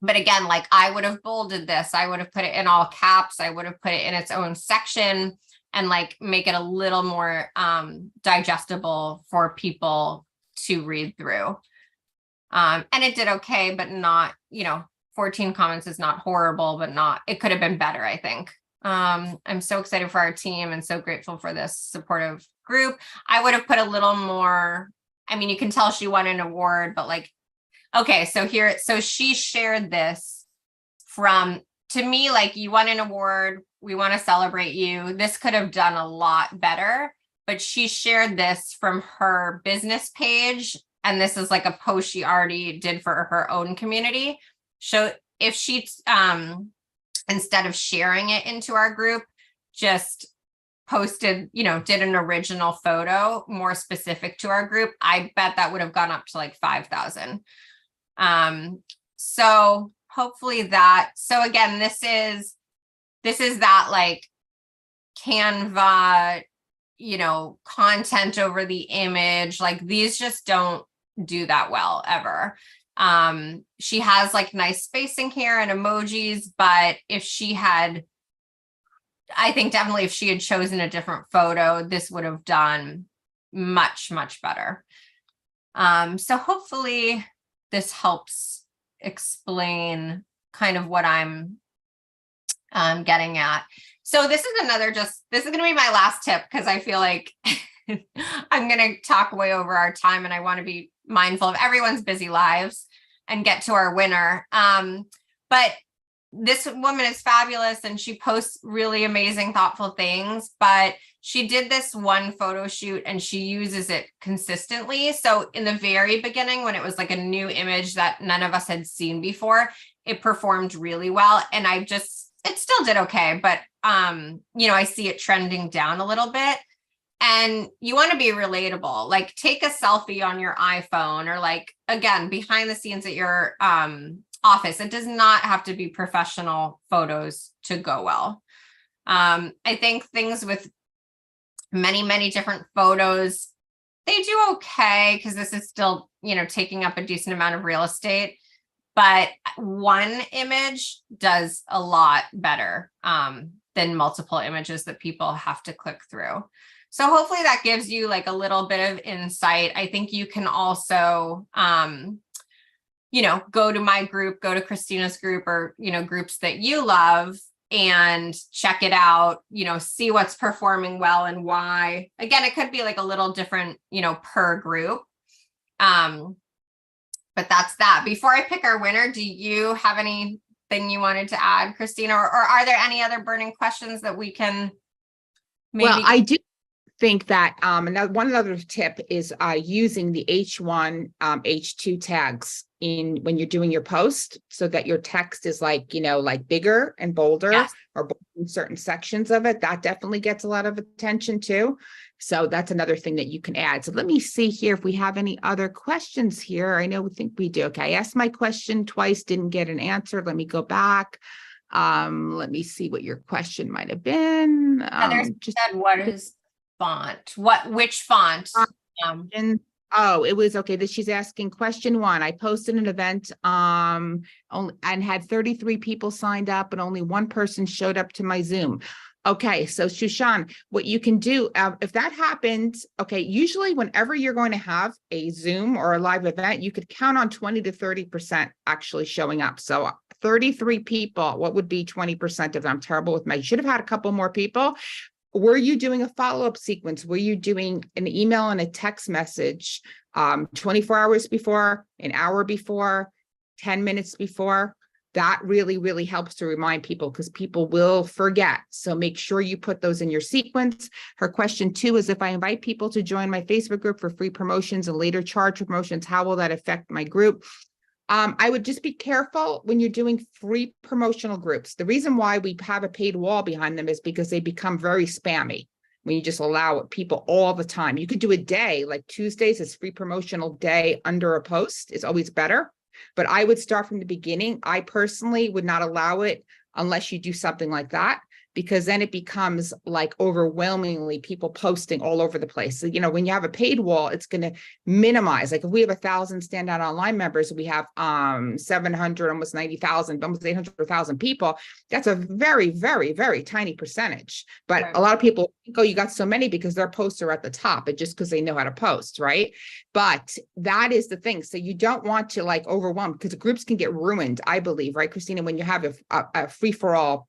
But again, like I would have bolded this. I would have put it in all caps. I would have put it in its own section and like make it a little more digestible for people to read through. And it did okay, but not, 14 comments is not horrible, but it could have been better, I think. I'm so excited for our team and so grateful for this supportive group. I would have put a little more, I mean, you can tell she won an award, but like, okay, so here, so she shared this from, to me, like, you won an award, we want to celebrate you. This could have done a lot better, but she shared this from her business page. And this is like a post she already did for her own community. So if she, instead of sharing it into our group, just posted, you know, did an original photo more specific to our group, I bet that would have gone up to like 5,000. So hopefully that, so again, this is that like Canva, you know, content over the image, like these just don't do that well ever. She has like nice spacing here and emojis, but if she had, I think definitely if she had chosen a different photo, this would have done much, much better. So hopefully this helps explain kind of what I'm getting at. So this is another, this is going to be my last tip, because I feel like I'm going to talk way over our time and I want to be mindful of everyone's busy lives and get to our winner. But this woman is fabulous and she posts really amazing, thoughtful things, but she did this one photo shoot and she uses it consistently. So in the very beginning, when it was like a new image that none of us had seen before, it performed really well. And it still did okay, but you know, I see it trending down a little bit. And you want to be relatable, like take a selfie on your iPhone, or like, again, behind the scenes at your office. It does not have to be professional photos to go well. I think things with many, many different photos, they do okay, because this is still, you know, taking up a decent amount of real estate. But one image does a lot better than multiple images that people have to click through. So hopefully that gives you like a little bit of insight. I think you can also, you know, go to my group, go to Christina's group, or, you know, groups that you love and check it out, you know, see what's performing well and why. Again, it could be like a little different, you know, per group. But that's that. Before I pick our winner, do you have anything you wanted to add, Christina, or are there any other burning questions that we can maybe? Well, I do think that one other tip is using the H1, H2 tags when you're doing your post, so that your text is like, you know, like bigger and bolder, yes, or in certain sections of it. That definitely gets a lot of attention too. So that's another thing that you can add. So let me see here if we have any other questions here. I know we think we do. Okay, I asked my question twice, didn't get an answer. Let me go back. Let me see what your question might have been. Just said, what is font? Which font? It was okay. That she's asking question one. I posted an event only and had 33 people signed up, and only one person showed up to my Zoom. Okay, so Shushan, what you can do if that happens, okay, usually whenever you're going to have a Zoom or a live event, you could count on 20 to 30% actually showing up. So 33 people, what would be 20% of them? I'm terrible with math. You should have had a couple more people. Were you doing a follow-up sequence? Were you doing an email and a text message 24 hours before, an hour before, 10 minutes before? That really, really helps to remind people, because people will forget. So make sure you put those in your sequence. Her question two is, if I invite people to join my Facebook group for free promotions and later charge for promotions, how will that affect my group? I would just be careful when you're doing free promotional groups. The reason why we have a paid wall behind them is because they become very spammy when you just allow people all the time. You could do a day, like Tuesdays is free promotional day under a post is always better. But I would start from the beginning. I personally would not allow it unless you do something like that, because then it becomes like overwhelmingly people posting all over the place. So, you know, when you have a paid wall, it's going to minimize. Like if we have 1,000 standout online members, we have 700, almost 90,000, almost 800,000 people. That's a very, very, very tiny percentage. But right, a lot of people think, oh, you got so many because their posts are at the top, and just because they know how to post, right? But that is the thing. So you don't want to like overwhelm, because groups can get ruined, I believe, right, Christina, when you have a free-for-all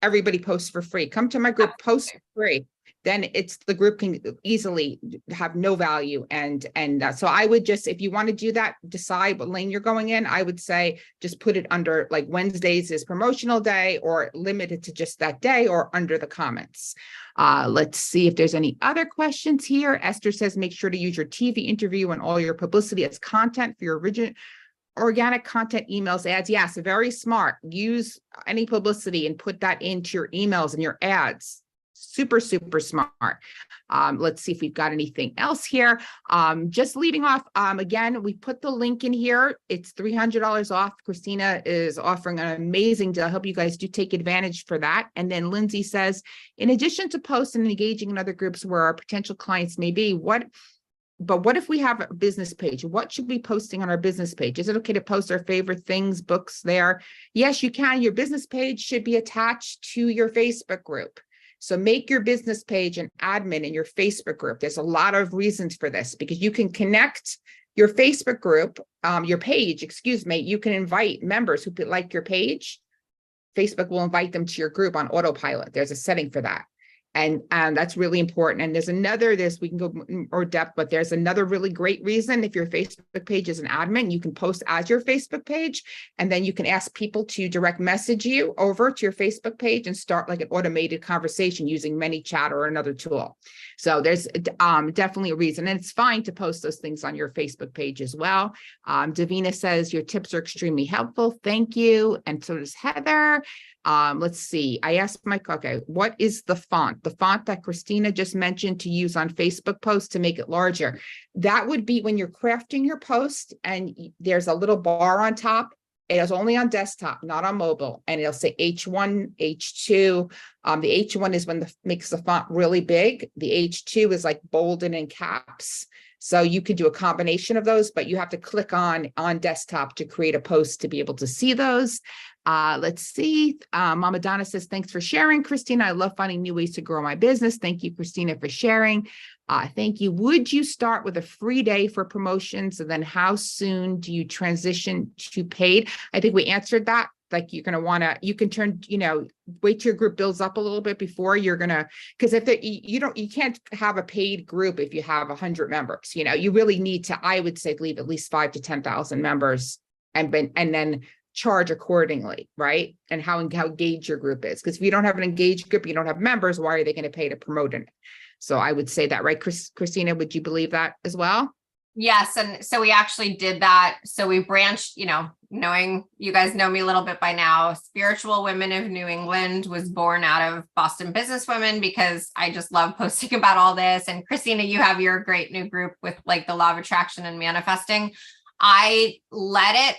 everybody posts for free. Come to my group, post for free. Then it's the group can easily have no value. And so I would just, if you want to do that, decide what lane you're going in. I would say just put it under like Wednesdays is promotional day, or limit it to just that day, or under the comments. Let's see if there's any other questions here. Esther says, make sure to use your TV interview and all your publicity as content for your original organic content, emails, ads. Yes, very smart. Use any publicity and put that into your emails and your ads. Super, super smart. Let's see if we've got anything else here. Just leading off, again, we put the link in here. It's $300 off. Christina is offering an amazing deal. I hope you guys do take advantage for that. And then Lindsay says, in addition to posting and engaging in other groups where our potential clients may be, what if we have a business page? What should we be posting on our business page? Is it okay to post our favorite things, books there? Yes, you can. Your business page should be attached to your Facebook group. So make your business page an admin in your Facebook group. There's a lot of reasons for this, because you can connect your Facebook group, your page, excuse me, you can invite members who like your page. Facebook will invite them to your group on autopilot. There's a setting for that. And that's really important. And there's we can go more depth, but there's another really great reason. If your Facebook page is an admin, you can post as your Facebook page, and then you can ask people to direct message you over to your Facebook page and start like an automated conversation using ManyChat or another tool. So there's definitely a reason. And it's fine to post those things on your Facebook page as well. Davina says, your tips are extremely helpful. Thank you. And so does Heather. Let's see. I asked Mike, okay, what is the font? The font that Christina just mentioned to use on Facebook posts to make it larger. That would be when you're crafting your post and there's a little bar on top. It is only on desktop, not on mobile. And it'll say H1, H2. The H1 is when makes the font really big. The H2 is like bold and in caps. So you could do a combination of those, but you have to click on desktop to create a post to be able to see those. Let's see. Mama Donna says, thanks for sharing, Christina. I love finding new ways to grow my business. Thank you, Christina, for sharing. Thank you. Would you start with a free day for promotions? And then how soon do you transition to paid? I think we answered that. Like you're going to want to, you can turn, wait till your group builds up a little bit before you're going to, because if you can't have a paid group if you have 100 members, you really need to, I would say, leave at least 5,000 to 10,000 members and then charge accordingly, right? And how engaged your group is. Because if you don't have an engaged group, you don't have members, why are they going to pay to promote it? So I would say that, right? Christina, would you believe that as well? Yes. And so we actually did that. So we branched, knowing you guys know me a little bit by now, Spiritual Women of New England was born out of Boston Businesswomen, because I just love posting about all this. And Christina, you have your great new group with like the law of attraction and manifesting. I let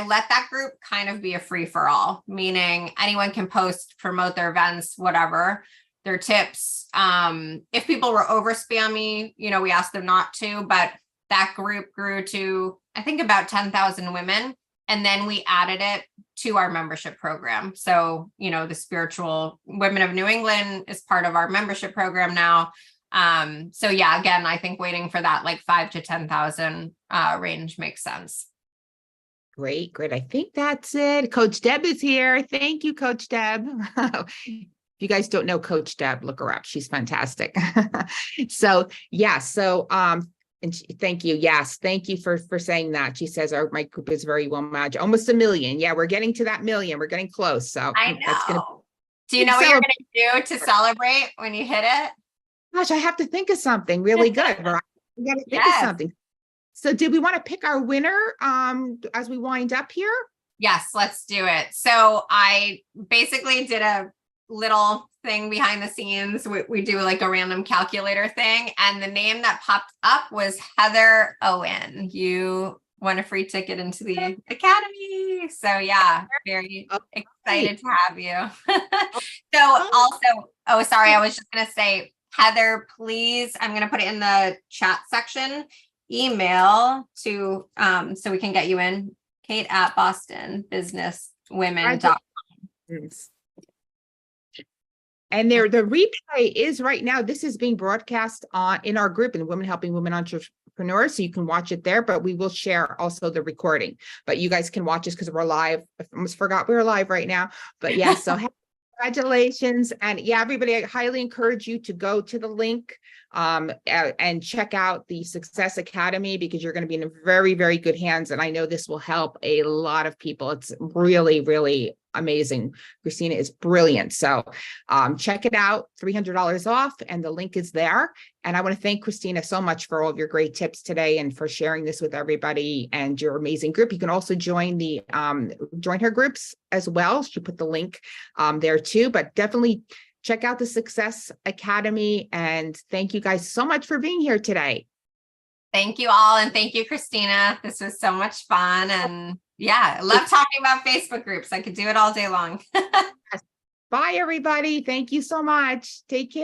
that group kind of be a free for all, meaning anyone can post, promote their events, whatever, their tips. If people were over spammy, we asked them not to, but that group grew to, I think, about 10,000 women. And then we added it to our membership program. So, the Spiritual Women of New England is part of our membership program now. So yeah, again, I think waiting for that like 5,000 to 10,000 range makes sense. Great. I think that's it. Coach Deb is here. Thank you, Coach Deb. If you guys don't know Coach Deb, look her up. She's fantastic. So yeah. Thank you. Yes. Thank you for saying that. She says my group is very well managed. Almost 1 million. Yeah. We're getting to that million. We're getting close. So I know. Do you know what you're going to do to celebrate when you hit it? Gosh, I have to think of something really good. Right? We got to think of something. So did we want to pick our winner as we wind up here? Yes, let's do it. So I basically did a little thing behind the scenes. We do like a random calculator thing. And the name that popped up was Heather Owen. You won a free ticket into the Academy. So yeah, very excited to have you. So also, sorry, I was just going to say, Heather, please, I'm going to put it in the chat section. Email to so we can get you in, kate@bostonbusinesswomen.com. And the replay is right now. This is being broadcast in our group in Women Helping Women Entrepreneurs. So you can watch it there, but we will share also the recording. But you guys can watch us because we're live. I almost forgot we were live right now. But yeah, so Congratulations. And yeah, everybody, I highly encourage you to go to the link and check out the Success Academy, because you're going to be in very, very good hands. And I know this will help a lot of people. It's really, really amazing. Christina is brilliant. So check it out, $300 off, and the link is there. And I want to thank Christina so much for all of your great tips today and for sharing this with everybody and your amazing group. You can also join the join her groups as well. She put the link there too, but definitely check out the Success Academy. And thank you guys so much for being here today. Thank you all. And thank you, Christina. This was so much fun. And yeah, I love talking about Facebook groups. I could do it all day long. Bye, everybody. Thank you so much. Take care.